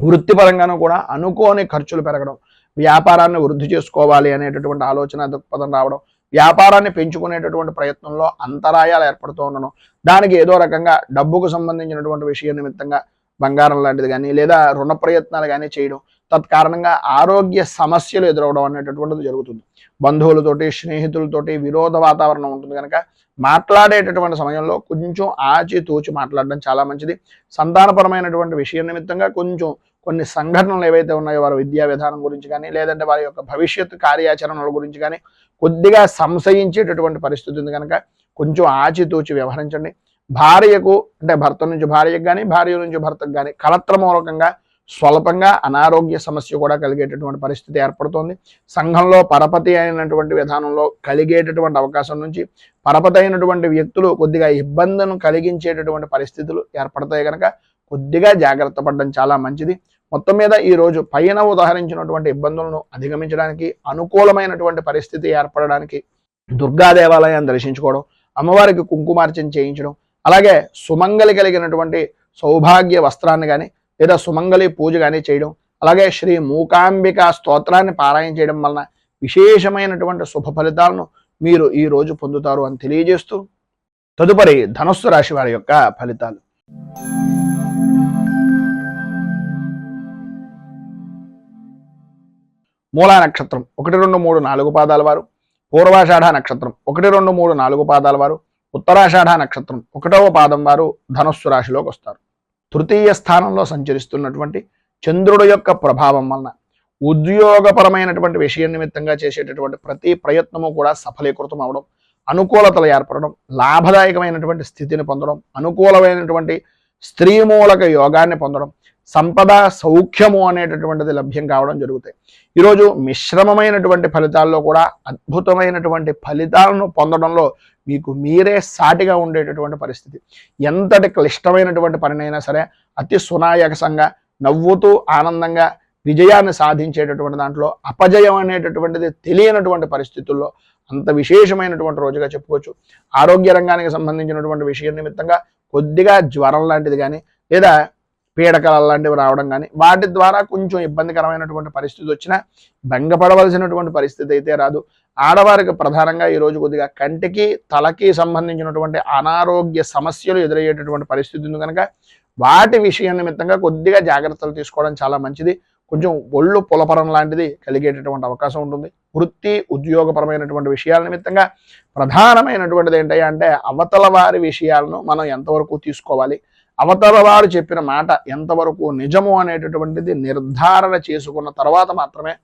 వృత్తిపరంగాను కూడా అనుకోని ఖర్చులు పెరగడం, వ్యాపారాన్ని వృద్ధి చేసుకోవాలి అనేటటువంటి ఆలోచన దృక్పథం రావడం, వ్యాపారాన్ని పెంచుకునేటటువంటి ప్రయత్నంలో అంతరాయాలు ఏర్పడుతూ ఉండడం, దానికి ఏదో రకంగా డబ్బుకు సంబంధించినటువంటి విషయం నిమిత్తంగా బంగారం లాంటిది కానీ లేదా రుణ ప్రయత్నాలు కానీ చేయడం, తత్కారణంగా ఆరోగ్య సమస్యలు ఎదురవడం అనేటటువంటిది జరుగుతుంది. బంధువులతోటి స్నేహితులతోటి విరోధ వాతావరణం ఉంటుంది కనుక మాట్లాడేటటువంటి సమయంలో కొంచెం ఆచితూచి మాట్లాడడం చాలా మంచిది. సంతానపరమైనటువంటి విషయం నిమిత్తంగా కొంచెం కొన్ని సంఘటనలు ఏవైతే ఉన్నాయో వారి విద్యా విధానం గురించి కానీ లేదంటే వారి యొక్క భవిష్యత్తు కార్యాచరణల గురించి కానీ కొద్దిగా సంశయించేటటువంటి పరిస్థితి ఉంది కనుక కొంచెం ఆచితూచి వ్యవహరించండి. భార్యకు అంటే భర్త నుంచి భార్యకు కానీ భార్య నుంచి భర్తకు కానీ కలత్రమూలకంగా స్వల్పంగా అనారోగ్య సమస్య కూడా కలిగేటటువంటి పరిస్థితి ఏర్పడుతోంది. సంఘంలో పరపతి అయినటువంటి విధానంలో కలిగేటటువంటి అవకాశం నుంచి పరపతి అయినటువంటి వ్యక్తులు కొద్దిగా ఇబ్బందులను కలిగించేటటువంటి పరిస్థితులు ఏర్పడతాయి కనుక కొద్దిగా జాగ్రత్త పడడం చాలా మంచిది. మొత్తం మీద ఈరోజు పైన ఉదాహరించినటువంటి ఇబ్బందులను అధిగమించడానికి అనుకూలమైనటువంటి పరిస్థితి ఏర్పడడానికి దుర్గా దేవాలయాన్ని దర్శించుకోవడం, అమ్మవారికి కుంకుమార్చన చేయించడం, అలాగే సుమంగలి కలిగినటువంటి సౌభాగ్య వస్త్రాన్ని కానీ లేదా సుమంగళి పూజ కానీ చేయడం, అలాగే శ్రీ మూకాంబిక స్తోత్రాన్ని పారాయణ చేయడం వలన విశేషమైనటువంటి శుభ ఫలితాలను మీరు ఈ రోజు పొందుతారు అని తెలియజేస్తూ తదుపరి ధనుస్సు రాశి వారి యొక్క ఫలితాలు. మూలా నక్షత్రం 1, 2, 3, 4 పాదాల వారు, పూర్వాషాఢ నక్షత్రం 1, 2, 3, 4 పాదాల వారు, ఉత్తరాషాఢ నక్షత్రం 1వ పాదం వారు ధనుస్సు రాశిలోకి వస్తారు. తృతీయ స్థానంలో సంచరిస్తున్నటువంటి చంద్రుడు యొక్క ప్రభావం వలన ఉద్యోగపరమైనటువంటి విషయం నిమిత్తంగా చేసేటటువంటి ప్రతి ప్రయత్నము కూడా సఫలీకృతం అవడం, అనుకూలతలు ఏర్పడడం, లాభదాయకమైనటువంటి స్థితిని పొందడం, అనుకూలమైనటువంటి స్త్రీమూలక యోగాన్ని పొందడం, సంపద సౌఖ్యము అనేటటువంటిది లభ్యం కావడం జరుగుతాయి. ఈరోజు మిశ్రమమైనటువంటి ఫలితాల్లో కూడా అద్భుతమైనటువంటి ఫలితాలను పొందడంలో మీకు మీరే సాటిగా ఉండేటటువంటి పరిస్థితి. ఎంతటి క్లిష్టమైనటువంటి పనినైనా సరే అతి సునాయాసంగా నవ్వుతూ ఆనందంగా విజయాన్ని సాధించేటటువంటి దాంట్లో అపజయం అనేటటువంటిది తెలియనటువంటి పరిస్థితుల్లో అంత విశేషమైనటువంటి రోజుగా చెప్పుకోవచ్చు. ఆరోగ్య రంగానికి సంబంధించినటువంటి విషయం నిమిత్తంగా కొద్దిగా జ్వరం లాంటిది కానీ లేదా పీడకల లాంటివి రావడం కానీ వాటి ద్వారా కొంచెం ఇబ్బందికరమైనటువంటి పరిస్థితి వచ్చినా భంగపడవలసినటువంటి పరిస్థితి అయితే రాదు. ఆడవారికి ప్రధానంగా ఈరోజు కొద్దిగా కంటికి తలకి సంబంధించినటువంటి అనారోగ్య సమస్యలు ఎదురయ్యేటటువంటి పరిస్థితి ఉంది కనుక వాటి విషయం నిమిత్తంగా కొద్దిగా జాగ్రత్తలు తీసుకోవడం చాలా మంచిది. కొంచెం ఒళ్ళు పులపరం లాంటిది కలిగేటటువంటి అవకాశం ఉంటుంది. వృత్తి ఉద్యోగపరమైనటువంటి విషయాల నిమిత్తంగా ప్రధానమైనటువంటిది ఏంటంటే అవతల వారి విషయాలను మనం ఎంతవరకు తీసుకోవాలి, అవతల వారు చెప్పిన మాట ఎంతవరకు నిజము అనేటటువంటిది నిర్ధారణ చేసుకున్న తర్వాత మాత్రమే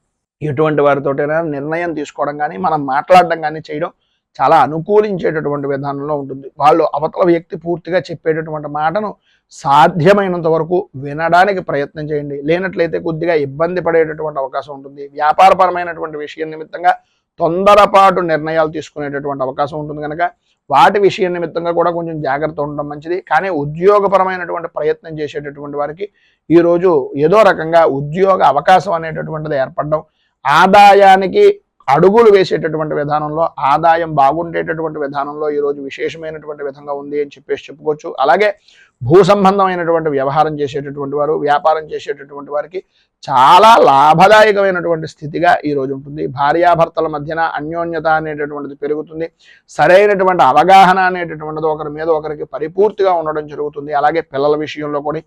ఎటువంటి వారితోటైనా నిర్ణయం తీసుకోవడం కానీ మనం మాట్లాడడం కానీ చేయడం చాలా అనుకూలించేటటువంటి విధానంలో ఉంటుంది. వాళ్ళు అవతల వ్యక్తి పూర్తిగా చెప్పేటటువంటి మాటను సాధ్యమైనంత వరకు వినడానికి ప్రయత్నం చేయండి. లేనట్లయితే కొద్దిగా ఇబ్బంది పడేటటువంటి అవకాశం ఉంటుంది. వ్యాపారపరమైనటువంటి విషయం నిమిత్తంగా తొందరపాటు నిర్ణయాలు తీసుకునేటటువంటి అవకాశం ఉంటుంది కనుక వాటి విషయం నిమిత్తంగా కూడా కొంచెం జాగ్రత్త ఉండడం మంచిది. కానీ ఉద్యోగపరమైనటువంటి ప్రయత్నం చేసేటటువంటి వారికి ఈరోజు ఏదో రకంగా ఉద్యోగ అవకాశం అనేటటువంటిది ఏర్పడడం, ఆదాయానికి అడుగులు వేసేటటువంటి విధానంలో ఆదాయం బాగుండేటటువంటి విధానంలో ఈరోజు విశేషమైనటువంటి విధంగా ఉంది అని చెప్పుకోవచ్చు. అలాగే భూ సంబంధమైనటువంటి వ్యవహారం చేసేటటువంటి వారు, వ్యాపారం చేసేటటువంటి వారికి చాలా లాభదాయకమైనటువంటి స్థితిగా ఈరోజు ఉంటుంది. భార్యాభర్తల మధ్యన అన్యోన్యత అనేటటువంటిది పెరుగుతుంది. సరైనటువంటి అవగాహన అనేటటువంటిది ఒకరి మీద ఒకరికి పరిపూర్తిగా ఉండడం జరుగుతుంది. అలాగే పిల్లల విషయంలో కూడా,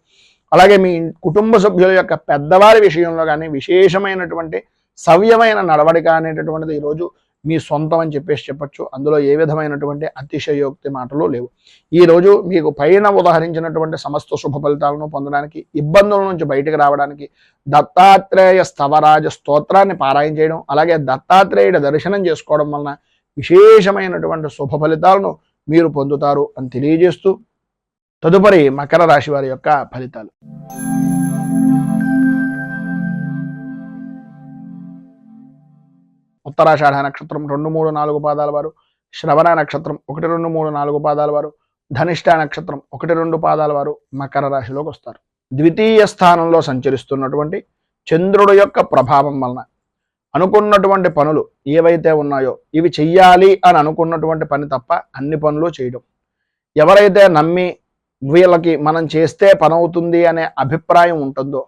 అలాగే మీ కుటుంబ సభ్యుల యొక్క పెద్దవారి విషయంలో కానీ విశేషమైనటువంటి సవ్యమైన నడవడిక అనేటటువంటిది ఈరోజు మీ సొంతం అని చెప్పొచ్చు. అందులో ఏ విధమైనటువంటి అతిశయోక్తి మాటలు లేవు. ఈరోజు మీకు పైన ఉదాహరించినటువంటి సమస్త శుభ ఫలితాలను పొందడానికి, ఇబ్బందుల నుంచి బయటకు రావడానికి దత్తాత్రేయ స్థవరాజ స్తోత్రాన్ని పారాయణ చేయడం, అలాగే దత్తాత్రేయుడి దర్శనం చేసుకోవడం వలన విశేషమైనటువంటి శుభ ఫలితాలను మీరు పొందుతారు అని తెలియజేస్తూ తదుపరి మకర రాశి వారి యొక్క ఫలితాలు. ఉత్తరాషాఢ నక్షత్రం 2, 3, 4 పాదాల వారు, శ్రవణ నక్షత్రం 1, 2, 3, 4 పాదాల వారు, ధనిష్ట నక్షత్రం 1, 2 పాదాల వారు మకర రాశిలోకి వస్తారు. ద్వితీయ స్థానంలో సంచరిస్తున్నటువంటి చంద్రుడు యొక్క ప్రభావం వలన అనుకున్నటువంటి పనులు ఏవైతే ఉన్నాయో ఇవి చెయ్యాలి అని అనుకున్నటువంటి పని తప్ప అన్ని పనులు చేయడం, ఎవరైతే నమ్మి వీళ్ళకి మనం చేస్తే పని అవుతుంది అనే అభిప్రాయం ఉంటుందో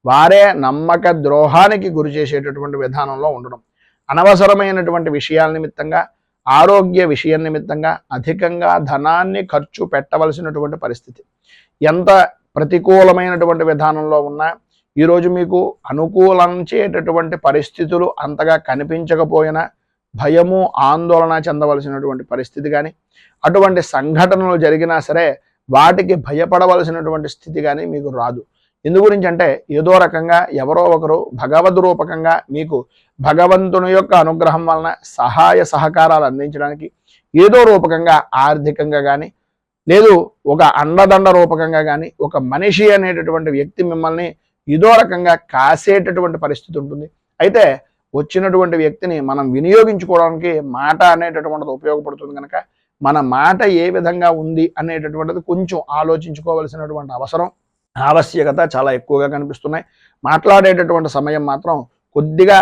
వారే నమ్మక ద్రోహానికి గురి చేసేటటువంటి విధానంలో ఉండడం, అనవసరమైనటువంటి విషయాల నిమిత్తంగా, ఆరోగ్య విషయం నిమిత్తంగా అధికంగా ధనాన్ని ఖర్చు పెట్టవలసినటువంటి పరిస్థితి. ఎంత ప్రతికూలమైనటువంటి విధానంలో ఉన్నా ఈరోజు మీకు అనుకూలించేటటువంటి పరిస్థితులు అంతగా కనిపించకపోయినా భయము ఆందోళన చెందవలసినటువంటి పరిస్థితి కానీ, అటువంటి సంఘటనలు జరిగినా సరే వాటికి భయపడవలసినటువంటి స్థితి కానీ మీకు రాదు. ఎందు గురించి అంటే ఏదో రకంగా ఎవరో ఒకరు భగవద్ రూపకంగా మీకు భగవంతుని యొక్క అనుగ్రహం వలన సహాయ సహకారాలు అందించడానికి ఏదో రూపకంగా ఆర్థికంగా కానీ, లేదు ఒక అండదండ రూపకంగా కానీ, ఒక మనిషి అనేటటువంటి వ్యక్తి మిమ్మల్ని ఏదో రకంగా కాసేటటువంటి పరిస్థితి ఉంటుంది. అయితే వచ్చినటువంటి వ్యక్తిని మనం వినియోగించుకోవడానికి మాట అనేటటువంటిది ఉపయోగపడుతుంది కనుక మన మాట ఏ విధంగా ఉంది అనేటటువంటిది కొంచెం ఆలోచించుకోవలసినటువంటి ఆవశ్యకత చాలా ఎక్కువగా కనిపిస్తున్నాయి. మాట్లాడేటటువంటి సమయం మాత్రం కొద్దిగా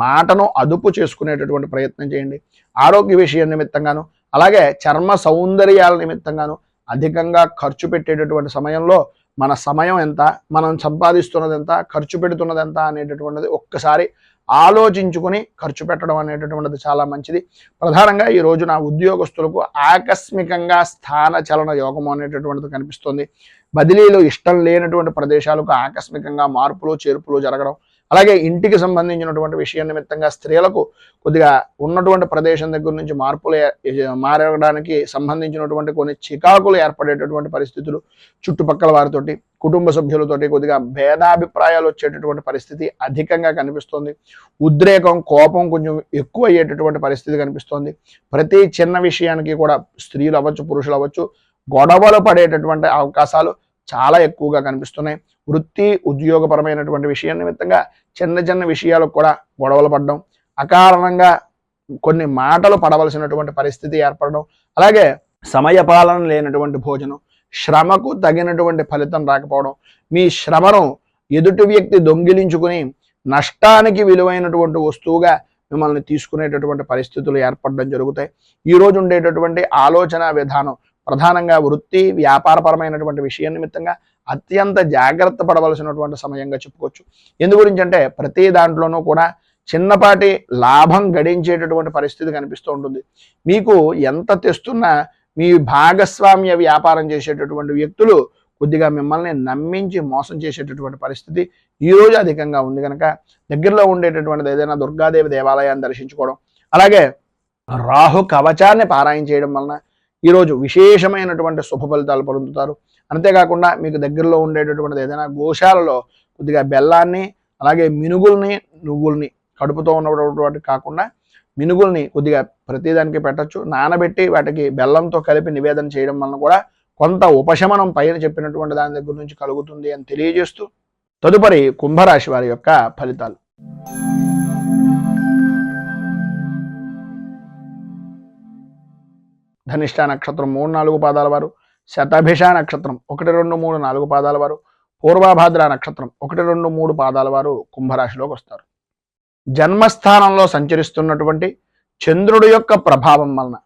మాటను అదుపు చేసుకునేటటువంటి ప్రయత్నం చేయండి. ఆరోగ్య విషయం నిమిత్తంగాను, అలాగే చర్మ సౌందర్యాల నిమిత్తంగాను అధికంగా ఖర్చు పెట్టేటటువంటి సమయంలో మన సమయం ఎంత, మనం సంపాదిస్తున్నది ఎంత, ఖర్చు పెడుతున్నది ఎంత అనేటటువంటిది ఒక్కసారి ఆలోచించుకొని ఖర్చు పెట్టడం అనేటటువంటిది చాలా మంచిది. ప్రధానంగా ఈ రోజు నా ఉద్యోగస్తులకు ఆకస్మికంగా స్థాన చలన యోగం అనేటటువంటిది కనిపిస్తుంది. బదిలీలు ఇష్టం లేనటువంటి ప్రదేశాలకు ఆకస్మికంగా మార్పులు చేర్పులు జరగడం, అలాగే ఇంటికి సంబంధించినటువంటి విషయం నిమిత్తంగా స్త్రీలకు కొద్దిగా ఉన్నటువంటి ప్రదేశం దగ్గర నుంచి మారడానికి సంబంధించినటువంటి కొన్ని చికాకులు ఏర్పడేటటువంటి పరిస్థితులు, చుట్టుపక్కల వారితోటి కుటుంబ సభ్యులతోటి కొద్దిగా భేదాభిప్రాయాలు వచ్చేటటువంటి పరిస్థితి అధికంగా కనిపిస్తోంది. ఉద్రేకం, కోపం కొంచెం ఎక్కువ అయ్యేటటువంటి పరిస్థితి కనిపిస్తోంది. ప్రతి చిన్న విషయానికి కూడా స్త్రీలు అవ్వచ్చు, పురుషులు అవ్వచ్చు, గొడవలు పడేటటువంటి అవకాశాలు చాలా ఎక్కువగా కనిపిస్తున్నాయి. వృత్తి ఉద్యోగపరమైనటువంటి విషయం నిమిత్తంగా చిన్న చిన్న విషయాలకు కూడా గొడవలు పడడం, అకారణంగా కొన్ని మాటలు పడవలసినటువంటి పరిస్థితి ఏర్పడడం, అలాగే సమయపాలన లేనటువంటి భోజనం, శ్రమకు తగినటువంటి ఫలితం రాకపోవడం, మీ శ్రమను ఎదుటి వ్యక్తి దొంగిలించుకుని నష్టానికి విలువైనటువంటి వస్తువుగా మిమ్మల్ని తీసుకునేటటువంటి పరిస్థితులు ఏర్పడడం జరుగుతాయి. ఈరోజు ఉండేటటువంటి ఆలోచన విధానం ప్రధానంగా వృత్తి వ్యాపారపరమైనటువంటి విషయం నిమిత్తంగా అత్యంత జాగ్రత్త పడవలసినటువంటి సమయంగా చెప్పుకోవచ్చు. ఎందు గురించి అంటే ప్రతి దాంట్లోనూ కూడా చిన్నపాటి లాభం గడించేటటువంటి పరిస్థితి కనిపిస్తూ ఉంటుంది. మీకు ఎంత తెస్తున్నా మీ భాగస్వామ్య వ్యాపారం చేసేటటువంటి వ్యక్తులు కొద్దిగా మిమ్మల్ని నమ్మించి మోసం చేసేటటువంటి పరిస్థితి ఈరోజు అధికంగా ఉంది కనుక దగ్గరలో ఉండేటటువంటిది ఏదైనా దుర్గాదేవి దేవాలయాన్ని దర్శించుకోవడం, అలాగే రాహు కవచాన్ని పారాయణ చేయడం వలన ఈరోజు విశేషమైనటువంటి శుభ ఫలితాలు పొందుతారు. అంతేకాకుండా మీకు దగ్గరలో ఉండేటటువంటిది ఏదైనా గోశాలలో కొద్దిగా బెల్లాన్ని అలాగే మినుగుల్ని నువ్వుల్ని కడుపుతో ఉన్నటువంటి కాకుండా మినుగుల్ని కొద్దిగా ప్రతిదానికి పెట్టచ్చు, నానబెట్టి వాటికి బెల్లంతో కలిపి నివేదన చేయడం వలన కూడా కొంత ఉపశమనం పైన చెప్పినటువంటి దాని దగ్గర నుంచి కలుగుతుంది అని తెలియజేస్తూ తదుపరి కుంభరాశి వారి యొక్క ఫలితాలు. ధనిష్ట నక్షత్రం 3-4 పాదాల వారు, శతభిష నక్షత్రం 1, 2, 3, 4 పాదాల వారు, పూర్వభాద్ర నక్షత్రం 1, 2, 3 పాదాల వారు కుంభరాశిలోకి వస్తారు. జన్మస్థానంలో సంచరిస్తున్నటువంటి చంద్రుడి యొక్క ప్రభావం వలన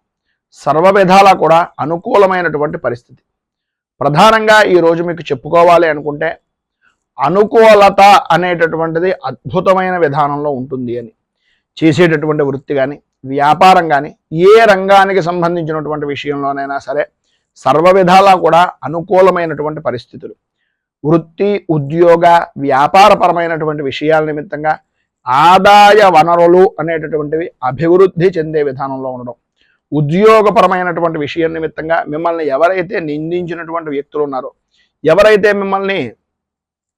సర్వ విధాలా కూడా అనుకూలమైనటువంటి పరిస్థితి. ప్రధానంగా ఈరోజు మీకు చెప్పుకోవాలి అనుకుంటే అనుకూలత అనేటటువంటిది అద్భుతమైన విధానంలో ఉంటుంది అని. చేసేటటువంటి వృత్తి కానీ వ్యాపారం కానీ ఏ రంగానికి సంబంధించినటువంటి విషయంలోనైనా సరే సర్వ విధాలా కూడా అనుకూలమైనటువంటి పరిస్థితులు. వృత్తి ఉద్యోగ వ్యాపారపరమైనటువంటి విషయాల నిమిత్తంగా ఆదాయ వనరులు అనేటటువంటివి అభివృద్ధి చెందే విధానంలో ఉండడం, ఉద్యోగపరమైనటువంటి విషయం నిమిత్తంగా మిమ్మల్ని ఎవరైతే నిందించినటువంటి వ్యక్తులు ఉన్నారో, ఎవరైతే మిమ్మల్ని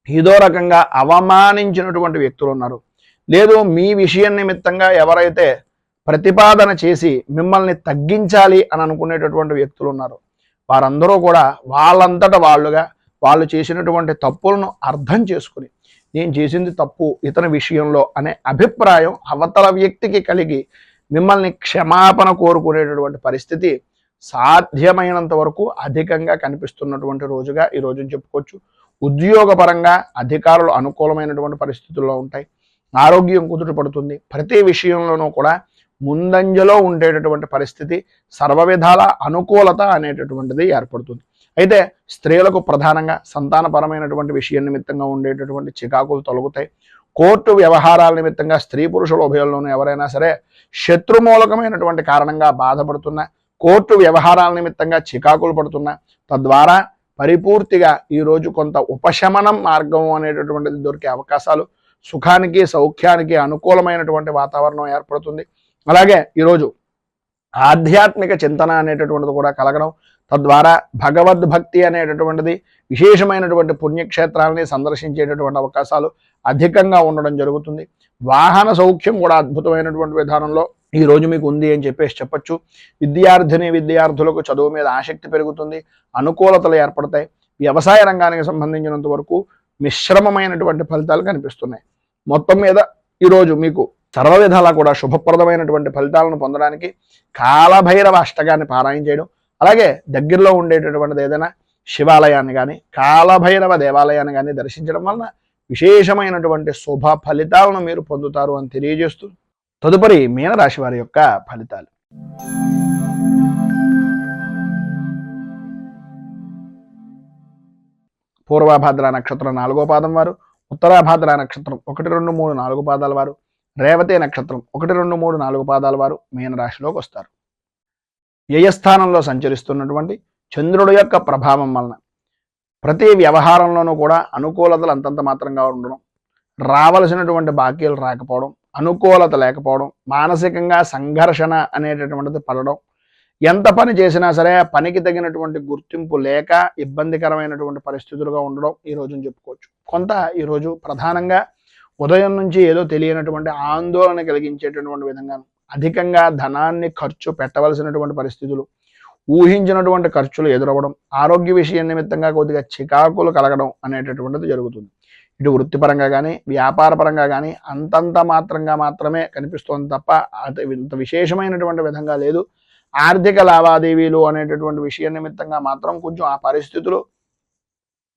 ఏదో రకంగా అవమానించినటువంటి వ్యక్తులు ఉన్నారు, లేదు మీ విషయం నిమిత్తంగా ఎవరైతే ప్రతిపాదన చేసి మిమ్మల్ని తగ్గించాలి అని అనుకునేటటువంటి వ్యక్తులు ఉన్నారు, వారందరూ కూడా వాళ్ళంతట వాళ్ళు చేసినటువంటి తప్పులను అర్థం చేసుకుని నేను చేసింది తప్పు ఇతని విషయంలో అనే అభిప్రాయం అవతల వ్యక్తికి కలిగి మిమ్మల్ని క్షమాపణ కోరుకునేటటువంటి పరిస్థితి సాధ్యమైనంత వరకు అధికంగా కనిపిస్తున్నటువంటి రోజుగా ఈ రోజుని చెప్పుకోవచ్చు. ఉద్యోగపరంగా అధికారులు అనుకూలమైనటువంటి పరిస్థితుల్లో ఉంటాయి. ఆరోగ్యం కుదుటపడుతుంది. ప్రతి విషయంలోనూ కూడా ముందంజలో ఉండేటటువంటి పరిస్థితి, సర్వ విధాల అనుకూలత అనేటటువంటిది ఏర్పడుతుంది. అయితే స్త్రీలకు ప్రధానంగా సంతానపరమైనటువంటి విషయం నిమిత్తంగా ఉండేటటువంటి చికాకులు తొలగుతాయి. కోర్టు వ్యవహారాల నిమిత్తంగా స్త్రీ పురుషుల ఉభయంలోనూ ఎవరైనా సరే శత్రుమూలకమైనటువంటి కారణంగా బాధపడుతున్నా, కోర్టు వ్యవహారాల నిమిత్తంగా చికాకులు పడుతున్నా, తద్వారా పరిపూర్తిగా ఈరోజు కొంత ఉపశమనం మార్గం అనేటటువంటిది దొరికే అవకాశాలు, సుఖానికి సౌఖ్యానికి అనుకూలమైనటువంటి వాతావరణం ఏర్పడుతుంది. అలాగే ఈరోజు ఆధ్యాత్మిక చింతన అనేటటువంటిది కూడా కలగడం, తద్వారా భగవద్భక్తి అనేటటువంటిది విశేషమైనటువంటి పుణ్యక్షేత్రాలని సందర్శించేటటువంటి అవకాశాలు అధికంగా ఉండడం జరుగుతుంది. వాహన సౌఖ్యం కూడా అద్భుతమైనటువంటి విధానంలో ఈరోజు మీకు ఉంది అని చెప్పచ్చు. విద్యార్థులకు చదువు మీద ఆసక్తి పెరుగుతుంది, అనుకూలతలు ఏర్పడతాయి. వ్యవసాయ రంగానికి సంబంధించినంత వరకు మిశ్రమమైనటువంటి ఫలితాలు కనిపిస్తున్నాయి. మొత్తం మీద ఈరోజు మీకు సర్వ విధాలా కూడా శుభప్రదమైనటువంటి ఫలితాలను పొందడానికి కాలభైరవ అష్టకాన్ని పారాయణ చేయడం, అలాగే దగ్గరలో ఉండేటటువంటిది ఏదైనా శివాలయాన్ని కానీ కాలభైరవ దేవాలయాన్ని కానీ దర్శించడం వలన విశేషమైనటువంటి శుభ ఫలితాలను మీరు పొందుతారు అని తెలియజేస్తూ తదుపరి మీనరాశి వారి యొక్క ఫలితాలు. పూర్వభాద్ర నక్షత్రం 4వ పాదం వారు, ఉత్తరాభాద్ర నక్షత్రం 1, 2, 3, 4 పాదాల వారు, రేవతి నక్షత్రం 1, 2, 3, 4 పాదాల వారు మీనరాశిలోకి వస్తారు. వ్యయస్థానంలో సంచరిస్తున్నటువంటి చంద్రుడి యొక్క ప్రభావం వలన ప్రతి వ్యవహారంలోనూ కూడా అనుకూలతలు అంతంత మాత్రంగా ఉండడం, రావలసినటువంటి బాకీలు రాకపోవడం, అనుకూలత లేకపోవడం, మానసికంగా సంఘర్షణ అనేటటువంటిది పడడం, ఎంత పని చేసినా సరే పనికి తగినటువంటి గుర్తింపు లేక ఇబ్బందికరమైనటువంటి పరిస్థితులుగా ఉండడం ఈ రోజుని చెప్పుకోవచ్చు. కొంత ఈరోజు ప్రధానంగా ఉదయం నుంచి ఏదో తెలియనటువంటి ఆందోళన కలిగించేటటువంటి విధంగా అధికంగా ధనాన్ని ఖర్చు పెట్టవలసినటువంటి పరిస్థితులు, ఊహించినటువంటి ఖర్చులు ఎదురవ్వడం, ఆరోగ్య విషయం నిమిత్తంగా కొద్దిగా చికాకులు కలగడం అనేటటువంటిది జరుగుతుంది. ఇటు వృత్తిపరంగా కానీ వ్యాపారపరంగా కానీ అంతంత మాత్రమే కనిపిస్తోంది తప్ప ఇంత విశేషమైనటువంటి విధంగా లేదు. ఆర్థిక లావాదేవీలు అనేటటువంటి విషయం నిమిత్తంగా మాత్రం కొంచెం ఆ పరిస్థితులు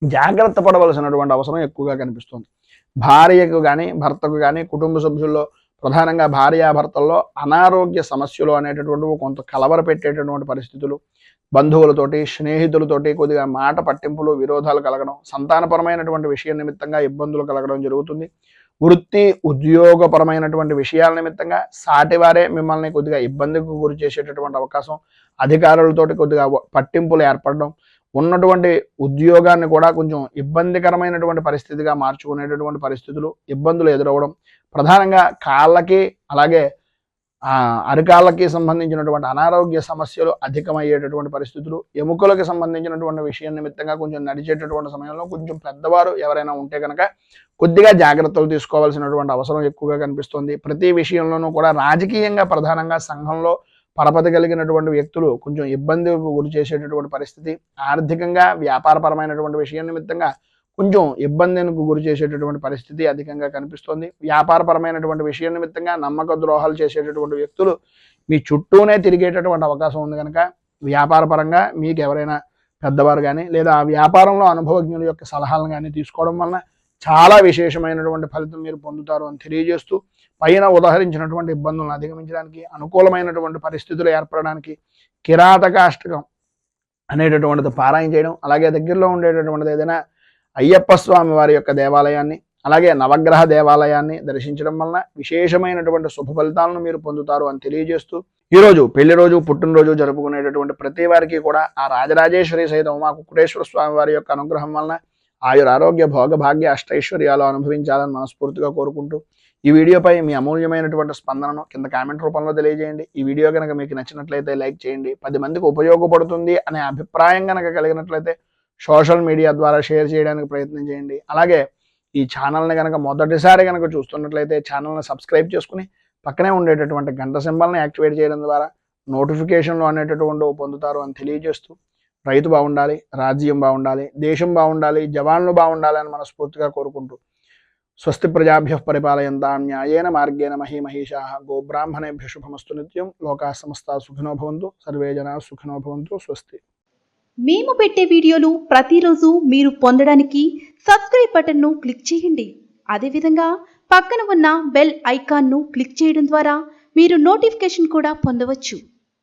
జాగ్రత్త పడవలసినటువంటి అవసరం ఎక్కువగా కనిపిస్తుంది. భార్యకు కానీ భర్తకు కానీ కుటుంబ సభ్యుల్లో ప్రధానంగా భార్యాభర్తల్లో అనారోగ్య సమస్యలు అనేటటువంటివి కొంత కలవర పెట్టేటటువంటి పరిస్థితులు, బంధువులతోటి స్నేహితులతోటి కొద్దిగా మాట పట్టింపులు విరోధాలు కలగడం, సంతానపరమైనటువంటి విషయం నిమిత్తంగా ఇబ్బందులు కలగడం జరుగుతుంది. వృత్తి ఉద్యోగపరమైనటువంటి విషయాల నిమిత్తంగా సాటివారే మిమ్మల్ని కొద్దిగా ఇబ్బందికి గురి చేసేటటువంటి అవకాశం, అధికారులతోటి కొద్దిగా పట్టింపులు ఏర్పడడం, ఉన్నటువంటి ఉద్యోగాన్ని కూడా కొంచెం ఇబ్బందికరమైనటువంటి పరిస్థితిగా మార్చుకునేటటువంటి పరిస్థితులు, ఇబ్బందులు ఎదురవ్వడం, ప్రధానంగా కాళ్ళకి అలాగే అరికాళ్ళకి సంబంధించినటువంటి అనారోగ్య సమస్యలు అధికమయ్యేటటువంటి పరిస్థితులు, ఎముకలకు సంబంధించినటువంటి విషయం నిమిత్తంగా కొంచెం నడిచేటటువంటి సమయంలో కొంచెం పెద్దవారు ఎవరైనా ఉంటే కనుక కొద్దిగా జాగ్రత్తలు తీసుకోవాల్సినటువంటి అవసరం ఎక్కువగా కనిపిస్తుంది. ప్రతి విషయంలోనూ కూడా రాజకీయంగా ప్రధానంగా సంఘంలో పరపతి కలిగినటువంటి వ్యక్తులు కొంచెం ఇబ్బందికి గురి చేసేటటువంటి పరిస్థితి, ఆర్థికంగా వ్యాపారపరమైనటువంటి విషయం నిమిత్తంగా కొంచెం ఇబ్బందికి గురి చేసేటటువంటి పరిస్థితి అధికంగా కనిపిస్తుంది. వ్యాపారపరమైనటువంటి విషయం నిమిత్తంగా నమ్మక ద్రోహాలు చేసేటటువంటి వ్యక్తులు మీ చుట్టూనే తిరిగేటటువంటి అవకాశం ఉంది కనుక వ్యాపారపరంగా మీకు ఎవరైనా పెద్దవారు కానీ లేదా ఆ వ్యాపారంలో అనుభవజ్ఞుల యొక్క సలహాలను కానీ తీసుకోవడం వలన చాలా విశేషమైనటువంటి ఫలితం మీరు పొందుతారు అని తెలియజేస్తూ, పైన ఉదాహరించినటువంటి ఇబ్బందులను అధిగమించడానికి, అనుకూలమైనటువంటి పరిస్థితులు ఏర్పడడానికి కిరాతకాష్టకం అనేటటువంటిది పారాయణ చేయడం, అలాగే దగ్గరలో ఉండేటటువంటిది ఏదైనా అయ్యప్ప స్వామి వారి యొక్క దేవాలయాన్ని అలాగే నవగ్రహ దేవాలయాన్ని దర్శించడం వలన విశేషమైనటువంటి శుభ ఫలితాలను మీరు పొందుతారు అని తెలియజేస్తూ, ఈరోజు పెళ్లి రోజు పుట్టినరోజు జరుపుకునేటటువంటి ప్రతి వారికి కూడా ఆ రాజరాజేశ్వరి సైతం ఉమా కుక్కుటేశ్వర స్వామి వారి యొక్క అనుగ్రహం వలన ఆయురారోగ్య భోగ భాగ్య అష్టైశ్వర్యాలు అనుభవించాలని మనస్ఫూర్తిగా కోరుకుంటూ, ఈ వీడియోపై మీ అమూల్యమైనటువంటి స్పందనను కింద కామెంట్ రూపంలో తెలియజేయండి. ఈ వీడియో కనుక మీకు నచ్చినట్లయితే లైక్ చేయండి. 10 మందికి ఉపయోగపడుతుంది అనే అభిప్రాయం కనుక కలిగినట్లయితే సోషల్ మీడియా ద్వారా షేర్ చేయడానికి ప్రయత్నం చేయండి. అలాగే ఈ ఛానల్ని కనుక మొదటిసారి కనుక చూస్తున్నట్లయితే ఛానల్ని సబ్స్క్రైబ్ చేసుకుని పక్కనే ఉండేటటువంటి గంట సింబల్ని యాక్టివేట్ చేయడం ద్వారా నోటిఫికేషన్లు అనేటటువంటివి పొందుతారు అని తెలియజేస్తూ, రైతు బాగుండాలి, రాజ్యం బాగుండాలి, దేశం బాగుండాలి, జవాన్లు బాగుండాలి అని మనస్ఫూర్తిగా కోరుకుంటూ, స్వస్తి ప్రజాభ్యః పరిపాలయంతాం న్యాయేన మార్గేణ మహీమహీషాః గోబ్రాహ్మణేభ్య శుభమస్తు నిత్యం. లోకాః సమస్తాః సుఖినో భవంతు. సర్వే జనాః సుఖినో భవంతు. స్వస్తి. మేము పెట్టే వీడియోలు ప్రతిరోజు మీరు పొందడానికి సబ్స్క్రైబ్ బటన్ను క్లిక్ చేయండి. అదేవిధంగా పక్కన ఉన్న బెల్ ఐకాన్ను క్లిక్ చేయడం ద్వారా మీరు నోటిఫికేషన్ కూడా పొందవచ్చు.